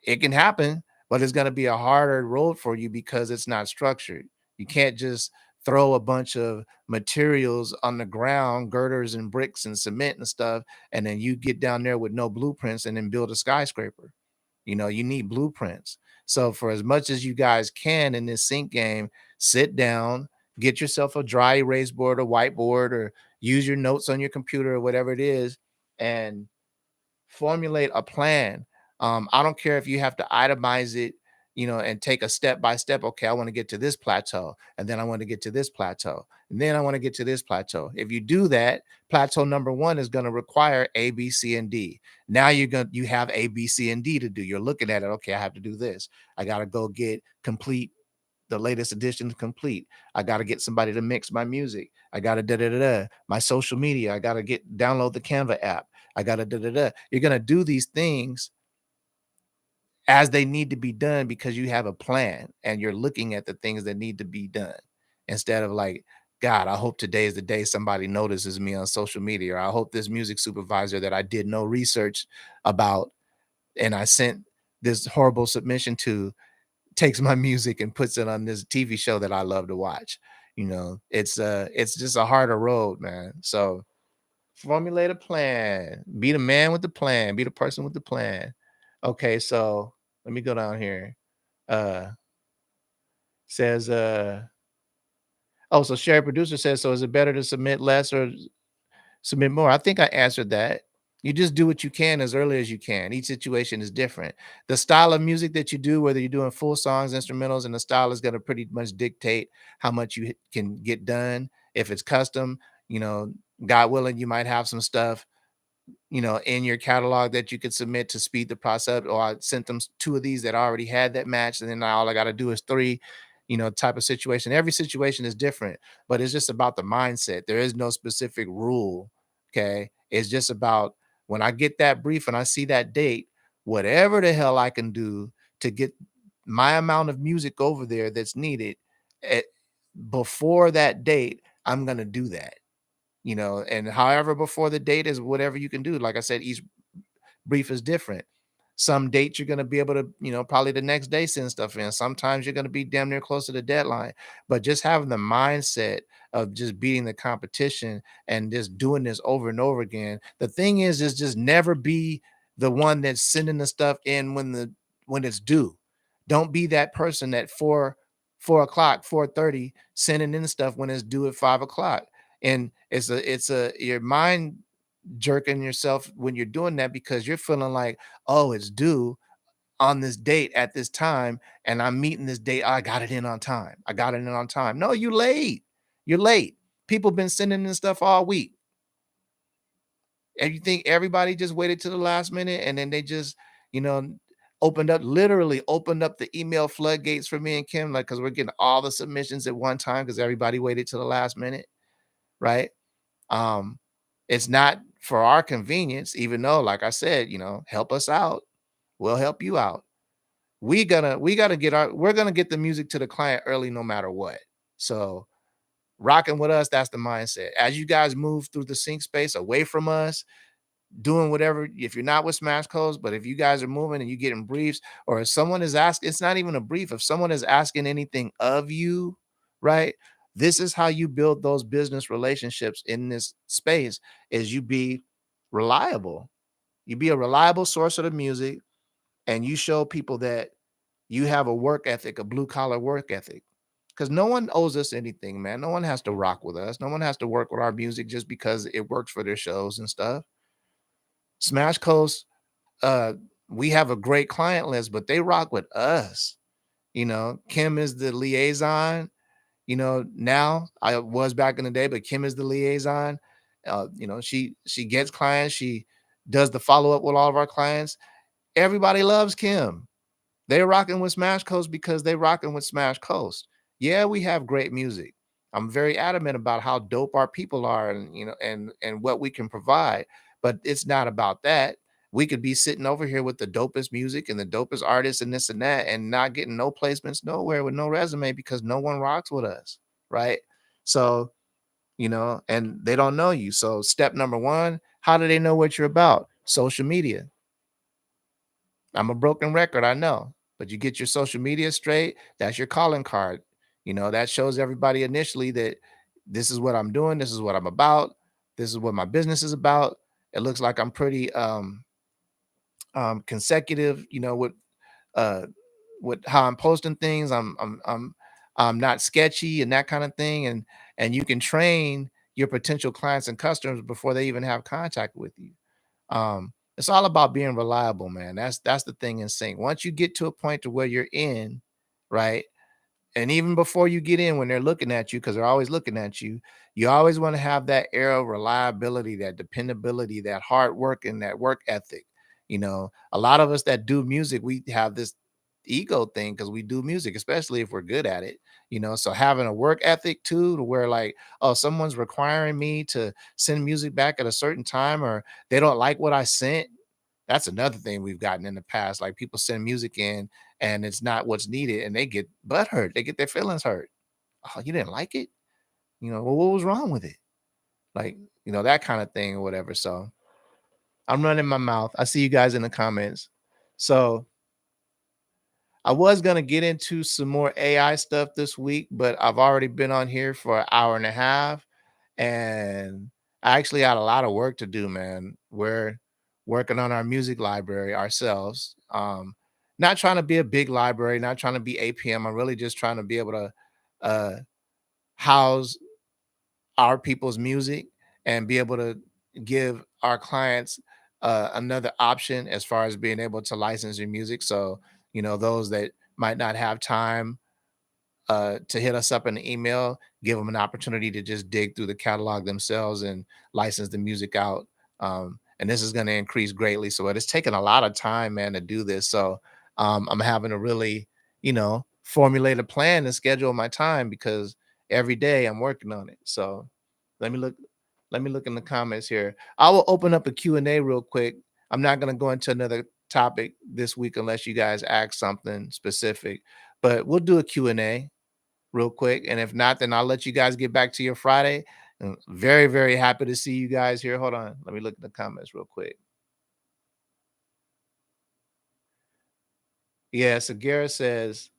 It can happen, but it's going to be a harder road for you because it's not structured. You can't just throw a bunch of materials on the ground, girders and bricks and cement and stuff, and then you get down there with no blueprints and then build a skyscraper. You know, you need blueprints. So for as much as you guys can in this sync game, sit down, get yourself a dry erase board or whiteboard, or use your notes on your computer or whatever it is, and formulate a plan. I don't care if you have to itemize it, you know, and take a step by step. Okay, I want to get to this plateau, and then I want to get to this plateau, and then I want to get to this plateau. If you do that, plateau number one is going to require A, B, C, and D. Now you have A, B, C, and D to do. You're looking at it. Okay, I have to do this. I got to go get complete the latest edition complete. I got to get somebody to mix my music. I got to da da da da. My social media. I got to get download the Canva app. I got to da da da. You're gonna do these things as they need to be done because you have a plan and you're looking at the things that need to be done instead of like, God, I hope today is the day somebody notices me on social media, or I hope this music supervisor that I did no research about and I sent this horrible submission to takes my music and puts it on this TV show that I love to watch. You know, it's just a harder road, man. So formulate a plan. Be the man with the plan. Be the person with the plan. Okay, so let me go down here. Uh says Oh, so Sherry Producer says, so is it better to submit less or submit more? I think I answered that. You just do what you can as early as you can. Each situation is different. The style of music that you do, whether you're doing full songs, instrumentals, and the style is going to pretty much dictate how much you can get done. If it's custom, you know, God willing, you might have some stuff, in your catalog that you could submit to speed the process. Or I sent them two of these that already had that match, and then now all I got to do is three, type of situation. Every situation is different, but it's just about the mindset. There is no specific rule. Okay. It's just about when I get that brief and I see that date, whatever the hell I can do to get my amount of music over there that's needed at, before that date, I'm going to do that, and however before the date is whatever you can do. Like I said, each brief is different. Some dates you're going to be able to, probably the next day send stuff in. Sometimes you're going to be damn near close to the deadline. But just having the mindset of just beating the competition and just doing this over and over again. The thing is just never be the one that's sending the stuff in when it's due. Don't be that person that 4 o'clock, 4:30 sending in stuff when it's due at 5 o'clock. And it's a your mind jerking yourself when you're doing that because you're feeling like, oh, it's due on this date at this time, and I'm meeting this date. I got it in on time. I got it in on time. No, you late. You're late. People been sending in stuff all week. And you think everybody just waited to the last minute and then they just, you know, literally opened up the email floodgates for me and Kim, like, because we're getting all the submissions at one time because everybody waited to the last minute, right? Um, it's not for our convenience, even though, like I said, help us out. We'll help you out. We're gonna get the music to the client early no matter what. So rocking with us, that's the mindset. As you guys move through the sync space away from us, doing whatever, if you're not with Smash Codes, but if you guys are moving and you're getting briefs, or if someone is asking, it's not even a brief, if someone is asking anything of you, right? This is how you build those business relationships in this space, is you be reliable. You be a reliable source of the music, and you show people that you have a work ethic, a blue collar work ethic. Because no one owes us anything, man. No one has to rock with us. No one has to work with our music just because it works for their shows and stuff. Smash Coast, uh, we have a great client list, but they rock with us. Kim is the liaison. Now I was back in the day, but Kim is the liaison. She gets clients. She does the follow up with all of our clients. Everybody loves Kim. They're rocking with Smash Coast because they rocking with Smash Coast. Yeah, we have great music. I'm very adamant about how dope our people are, and and what we can provide. But it's not about that. We could be sitting over here with the dopest music and the dopest artists and this and that, and not getting no placements nowhere with no resume because no one rocks with us, right? So, and they don't know you. So, step number one: how do they know what you're about? Social media. I'm a broken record, I know, but you get your social media straight, that's your calling card. That shows everybody initially that this is what I'm doing, this is what I'm about, this is what my business is about. It looks like I'm pretty consecutive, uh with how I'm posting things. I'm not sketchy and that kind of thing. And you can train your potential clients and customers before they even have contact with you. It's all about being reliable, man. That's the thing in sync. Once you get to a point to where you're in, right? And even before you get in, when they're looking at you, because they're always looking at you, you always want to have that air of reliability, that dependability, that hard work, and that work ethic. A lot of us that do music, we have this ego thing because we do music, especially if we're good at it. So having a work ethic too, to where like, oh, someone's requiring me to send music back at a certain time, or they don't like what I sent. That's another thing we've gotten in the past. Like people send music in and it's not what's needed, and they get butt hurt. They get their feelings hurt. Oh, you didn't like it? Well, what was wrong with it? Like, that kind of thing or whatever. So I'm running my mouth. I see you guys in the comments. So I was gonna get into some more AI stuff this week, but I've already been on here for an hour and a half, and I actually had a lot of work to do, man. We're working on our music library ourselves. Not trying to be a big library, not trying to be APM. I'm really just trying to be able to uh house our people's music and be able to give our clients another option as far as being able to license your music. So, those that might not have time to hit us up in the email, give them an opportunity to just dig through the catalog themselves and license the music out. And this is going to increase greatly. So it's taken a lot of time, man, to do this. So I'm having to really, formulate a plan and schedule my time because every day I'm working on it. So let me look. Let me look in the comments here. I will open up a Q&A real quick. I'm not going to go into another topic this week unless you guys ask something specific, but we'll do a Q&A real quick. And if not, then I'll let you guys get back to your Friday. And very, very happy to see you guys here. Hold on. Let me look at the comments real quick. Yeah, Sagara says,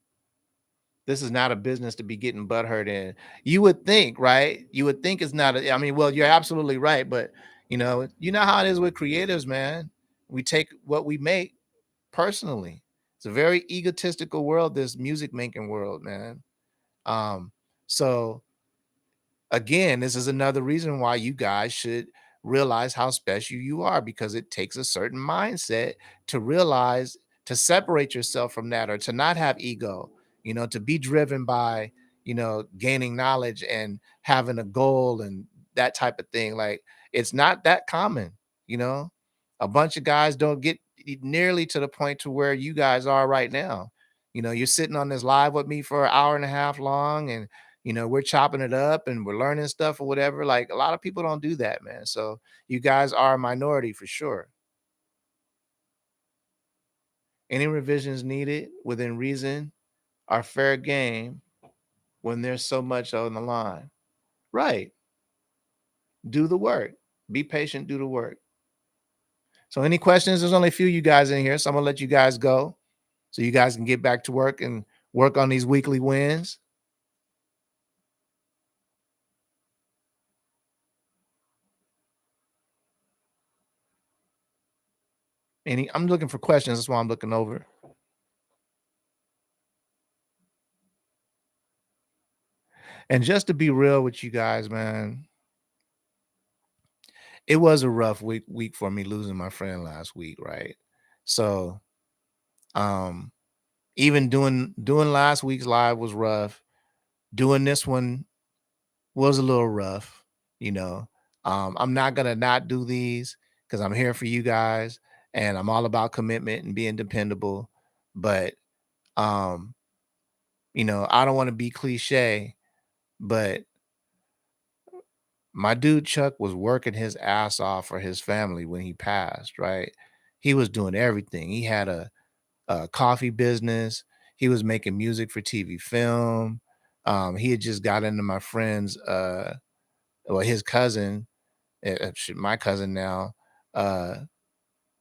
this is not a business to be getting butthurt in. You would think, right? You would think it's not. I mean, well, you're absolutely right. But, you know how it is with creatives, man. We take what we make personally. It's a very egotistical world, this music making world, man. Um, so again, this is another reason why you guys should realize how special you are because it takes a certain mindset to realize to separate yourself from that or to not have ego, to be driven by, gaining knowledge and having a goal and that type of thing. Like it's not that common, you know. A bunch of guys don't get nearly to the point to where you guys are right now. You're sitting on this live with me for an hour and a half long and we're chopping it up and we're learning stuff or whatever. Like a lot of people don't do that, man. So you guys are a minority for sure. Any revisions needed within reason are fair game when there's so much on the line. Right. Do the work. Be patient, do the work. So any questions? There's only a few you guys in here. So I'm gonna let you guys go so you guys can get back to work and work on these weekly wins. I'm looking for questions. That's why I'm looking over. And just to be real with you guys, man, it was a rough week for me losing my friend last week, right? So, um, even doing last week's live was rough. Doing this one was a little rough, you know. I'm not gonna not do these because I'm here for you guys and I'm all about commitment and being dependable. But um, I don't want to be cliche, but my dude Chuck was working his ass off for his family when he passed, right? He was doing everything. He had a coffee business. He was making music for TV film. He had just got into my friend's well, his cousin, my cousin now, uh,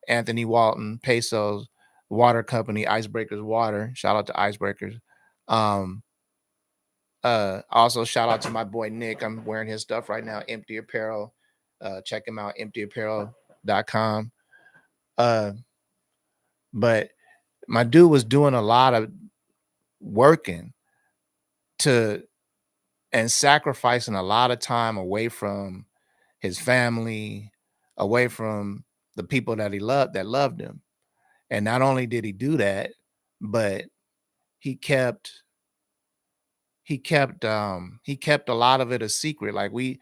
Anthony Walton, Pesos water company, Icebreakers Water. Shout out to Icebreakers. Um, also shout out to my boy Nick. I'm wearing his stuff right now, Empty Apparel. Check him out, emptyapparel.com. Uh, but my dude was doing a lot of working to and sacrificing a lot of time away from his family, away from the people that he loved that loved him. And not only did he do that, but he kept he kept a lot of it a secret. Like we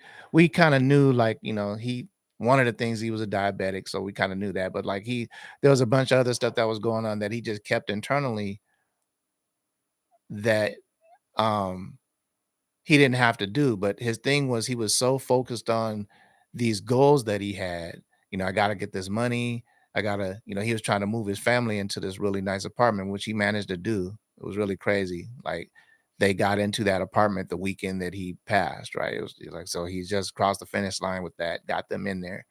kind of knew, like, he one of the things, he was a diabetic, so we kind of knew that, but like there was a bunch of other stuff that was going on that he just kept internally that um he didn't have to do. But his thing was he was so focused on these goals that he had. I got to get this money. I got to, he was trying to move his family into this really nice apartment, which he managed to do. It was really crazy. Like they got into that apartment the weekend that he passed, right? It was like, so he just crossed the finish line with that, got them in there.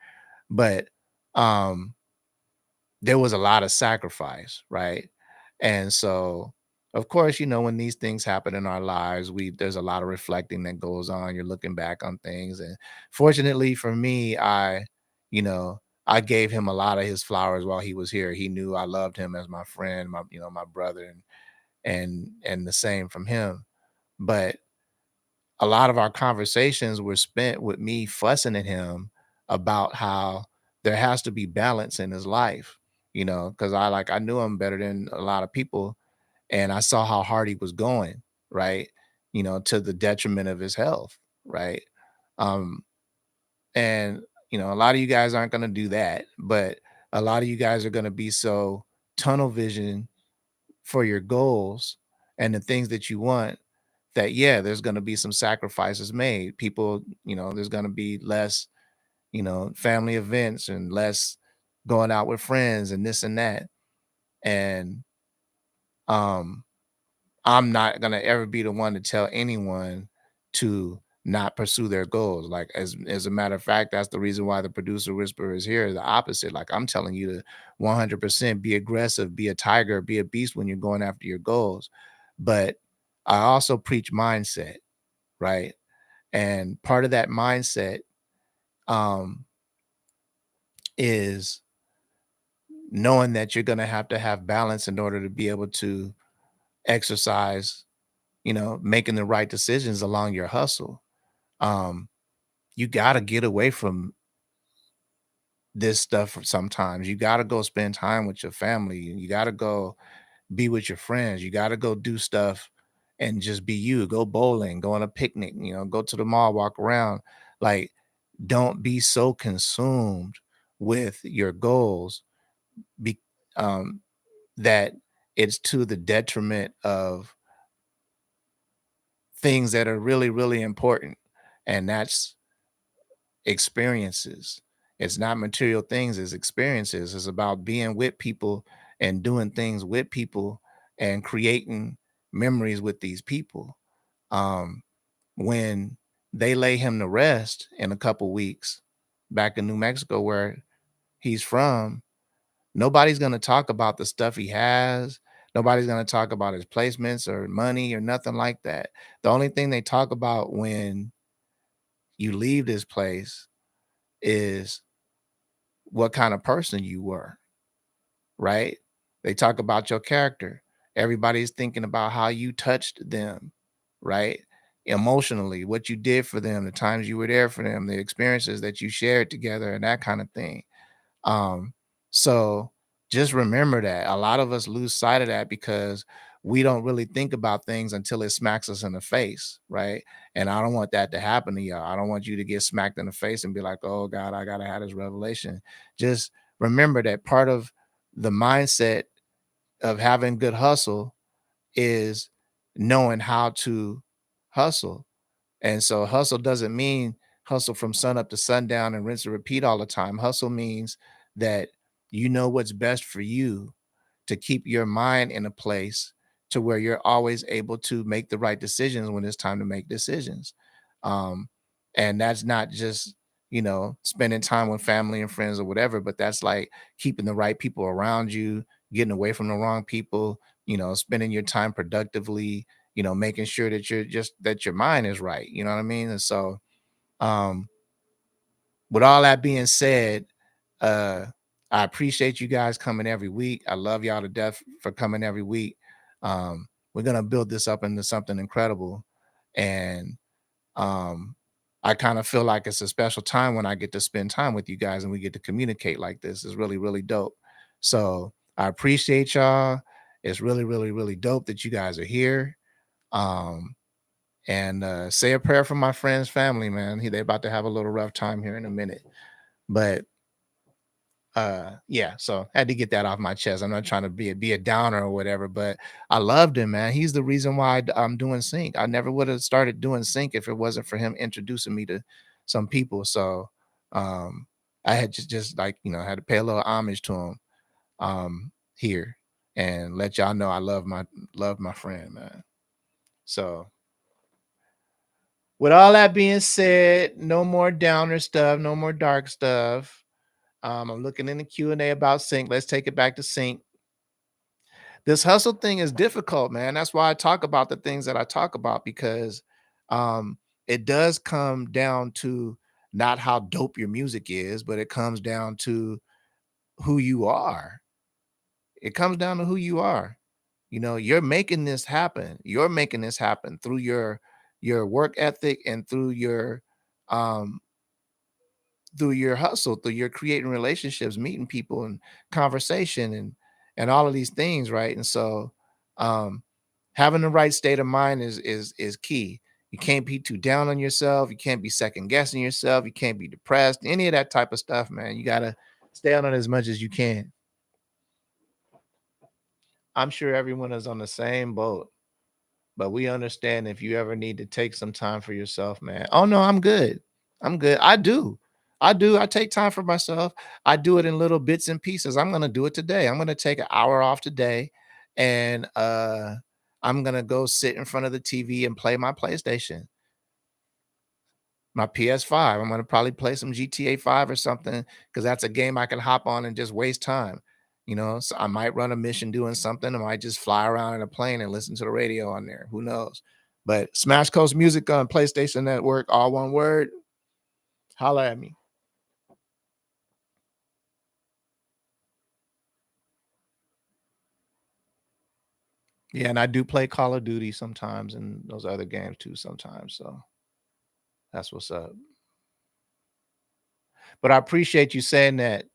But um there was a lot of sacrifice, right? And so, of course, when these things happen in our lives, there's a lot of reflecting that goes on. You're looking back on things, and fortunately for me, you know, I gave him a lot of his flowers while he was here. He knew I loved him as my friend, my brother, and the same from him. But a lot of our conversations were spent with me fussing at him about how there has to be balance in his life, because I knew him better than a lot of people, and I saw how hard he was going, right? To the detriment of his health, right? Um, and a lot of you guys aren't going to do that, but a lot of you guys are going to be so tunnel vision for your goals and the things that you want that, yeah, there's going to be some sacrifices made. People, there's going to be less, family events and less going out with friends and this and that. And um I'm not going to ever be the one to tell anyone to not pursue their goals. Like, as a matter of fact, that's the reason why the producer whisperer is here, the opposite. Like, I'm telling you to 100% be aggressive, be a tiger, be a beast when you're going after your goals. But I also preach mindset, right? And part of that mindset um is knowing that you're going to have balance in order to be able to exercise, making the right decisions along your hustle. um you got to get away from this stuff sometimes. You got to go spend time with your family. You got to go be with your friends. You got to go do stuff and just be you. Go bowling, go on a picnic, go to the mall, walk around. Like, don't be so consumed with your goals be, um, that it's to the detriment of things that are really, really important. And that's experiences. It's not material things, it's experiences. It's about being with people and doing things with people and creating memories with these people. Um, when they lay him to rest in a couple weeks back in New Mexico, where he's from, nobody's going to talk about the stuff he has. Nobody's going to talk about his placements or money or nothing like that. The only thing they talk about when you leave this place is what kind of person you were, right? They talk about your character. Everybody's thinking about how you touched them, right? Emotionally, what you did for them, the times you were there for them, the experiences that you shared together, and that kind of thing. Um, so just remember that a lot of us lose sight of that because we don't really think about things until it smacks us in the face, right? And I don't want that to happen to y'all. I don't want you to get smacked in the face and be like, oh God, I gotta have this revelation. Just remember that part of the mindset of having good hustle is knowing how to hustle. And so hustle doesn't mean hustle from sun up to sundown and rinse and repeat all the time. Hustle means that you know what's best for you to keep your mind in a place to where you're always able to make the right decisions when it's time to make decisions. Um, and that's not just, spending time with family and friends or whatever, but that's like keeping the right people around you, getting away from the wrong people, spending your time productively, making sure that that your mind is right. You know what I mean? And so, um, with all that being said, uh, I appreciate you guys coming every week. I love y'all to death for coming every week. We're gonna build this up into something incredible, and um, I kind of feel like it's a special time when I get to spend time with you guys and we get to communicate like this. It's really, really dope. So I appreciate y'all. It's really, really, really dope that you guys are here. Um, and say a prayer for my friend's family, man. They about to have a little rough time here in a minute. But yeah, so I had to get that off my chest. I'm not trying to be a downer or whatever, but I loved him, man. He's the reason why I'm doing sync. I never would have started doing sync if it wasn't for him introducing me to some people. So um I had just like, I had to pay a little homage to him here and let y'all know I love my friend, man. So with all that being said, no more downer stuff, no more dark stuff. I'm looking in the Q&A about sync. Let's take it back to sync. This hustle thing is difficult, man. That's why I talk about the things that I talk about because um, it does come down to not how dope your music is, but it comes down to who you are. It comes down to who you are. You're making this happen. You're making this happen through your your work ethic and um through your hustle, through your creating relationships, meeting people and conversation and all of these things, right? And so um having the right state of mind is key. You can't be too down on yourself, you can't be second guessing yourself, you can't be depressed, any of that type of stuff, man. You gotta stay on it as much as you can. I'm sure everyone is on the same boat. But we understand if you ever need to take some time for yourself, man. Oh no, I'm good. I'm good. I do. I do. I take time for myself. I do it in little bits and pieces. I'm gonna do it today. I'm gonna take an hour off today and I'm gonna go sit in front of the TV and play my PlayStation, my PS5. I'm gonna probably play some GTA 5 or something because that's a game I can hop on and just waste time. So I might run a mission doing something. I might just fly around in a plane and listen to the radio on there. Who knows? But Smash Coast Music on PlayStation Network, all one word. Holla at me. Yeah, and I do play Call of Duty sometimes and those other games too sometimes. So that's what's up. But I appreciate you saying that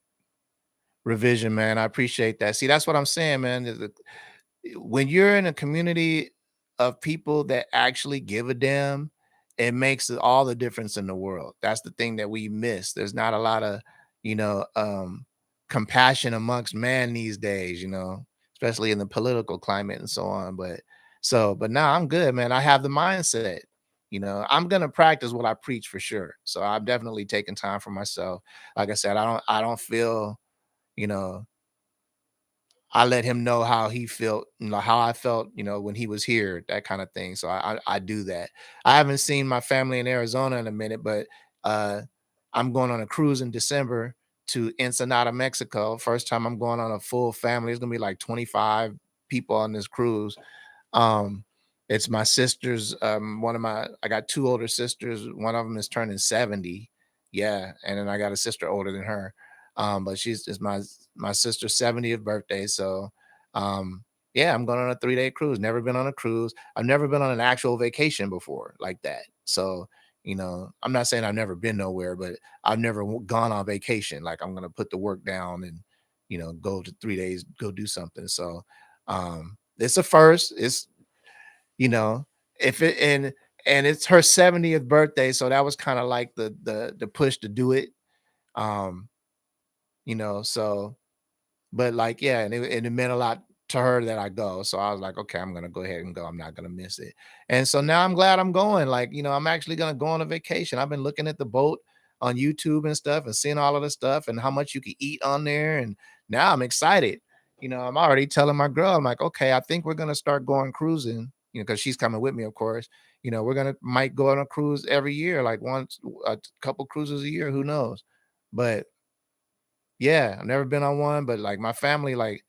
revision, man. I appreciate that. See, that's what I'm saying, man. When you're in a community of people that actually give a damn, it makes all the difference in the world. That's the thing that we miss. There's not a lot of, you know, um, compassion amongst man these days, especially in the political climate and so on. But now I'm good, man. I have the mindset. I'm gonna practice what I preach for sure. So I'm definitely taking time for myself. Like I said, I don't feel, you know, I let him know how he felt, how I felt, when he was here, that kind of thing. So I do that. I haven't seen my family in Arizona in a minute, but uh, I'm going on a cruise in December to Ensenada, Mexico. First time I'm going on a full family. It's gonna be like 25 people on this cruise. um, it's my sister's, I got two older sisters. One of them is turning 70. Yeah, and then I got a sister older than her. But she's it's my sister's 70th birthday. So yeah, I'm going on a 3-day cruise. Never been on a cruise. I've never been on an actual vacation before like that. So, I'm not saying I've never been nowhere, but I've never gone on vacation. Like I'm gonna put the work down and go to 3 days, go do something. So it's a first. It's you know, if it and it's her 70th birthday, so that was kind of like the push to do it. Um, so but like, yeah, and it meant a lot to her that I go. So I was like, okay, I'm gonna go ahead and go. I'm not gonna miss it. And so now I'm glad I'm going. Like, I'm actually gonna go on a vacation. I've been looking at the boat on YouTube and stuff and seeing all of the stuff and how much you can eat on there. And now I'm excited. I'm already telling my girl, I'm like, okay, I think we're gonna start going cruising, because she's coming with me, of course. We're gonna might go on a cruise every year, like once a couple cruises a year, who knows? But yeah, I've never been on one, but like my family, like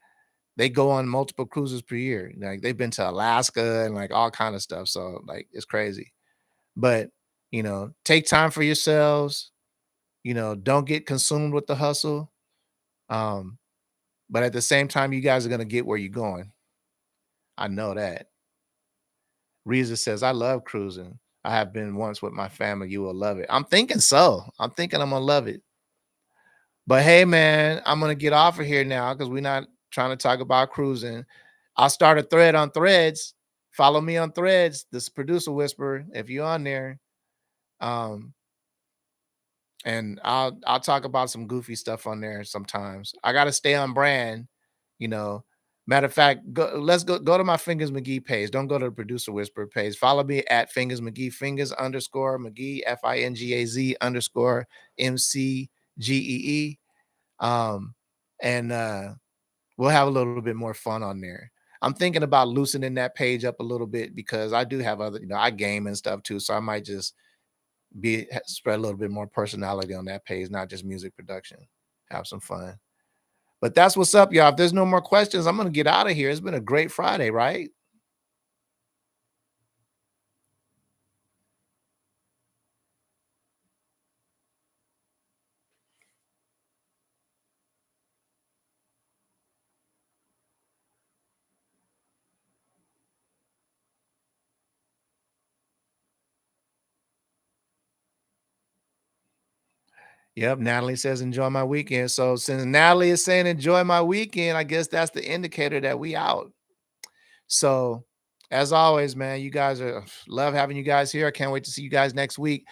they go on multiple cruises per year. Like they've been to Alaska and like all kind of stuff. So like it's crazy. But take time for yourselves. Don't get consumed with the hustle. Um, but at the same time, you guys are gonna get where you're going. I know that. Reza says, I love cruising. I have been once with my family. You will love it. I'm thinking so. I'm thinking I'm gonna love it. But hey, man, I'm gonna get off of here now because we're not trying to talk about cruising. I'll start a thread on Threads. Follow me on Threads, this producer whisper, if you're on there. Um, and I'll talk about some goofy stuff on there sometimes. I gotta stay on brand, you know. Matter of fact, let's go to my Fingers McGee page. Don't go to the producer whisper page. Follow me at Fingers McGee, fingers underscore McGee, FINGAZ underscore MCGEE. Um, and we'll have a little bit more fun on there. I'm thinking about loosening that page up a little bit because I do have other, I game and stuff too. So I might just spread a little bit more personality on that page, not just music production. Have some fun. But that's what's up, y'all. If there's no more questions, I'm gonna get out of here. It's been a great Friday, right? Yep, Natalie says enjoy my weekend. So since Natalie is saying enjoy my weekend, I guess that's the indicator that we out. So as always, man, you guys are love having you guys here. I can't wait to see you guys next week.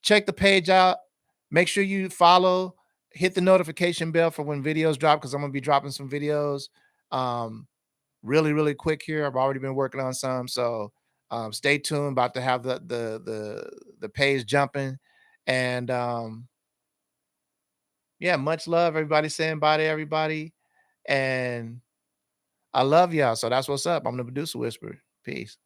Check the page out. Make sure you follow, hit the notification bell for when videos drop because I'm gonna be dropping some videos really, really quick here. I've already been working on some. So stay tuned, about to have the page jumping. And yeah, much love. Everybody saying bye to everybody. And I love y'all. So that's what's up. I'm the producer whisperer. Peace.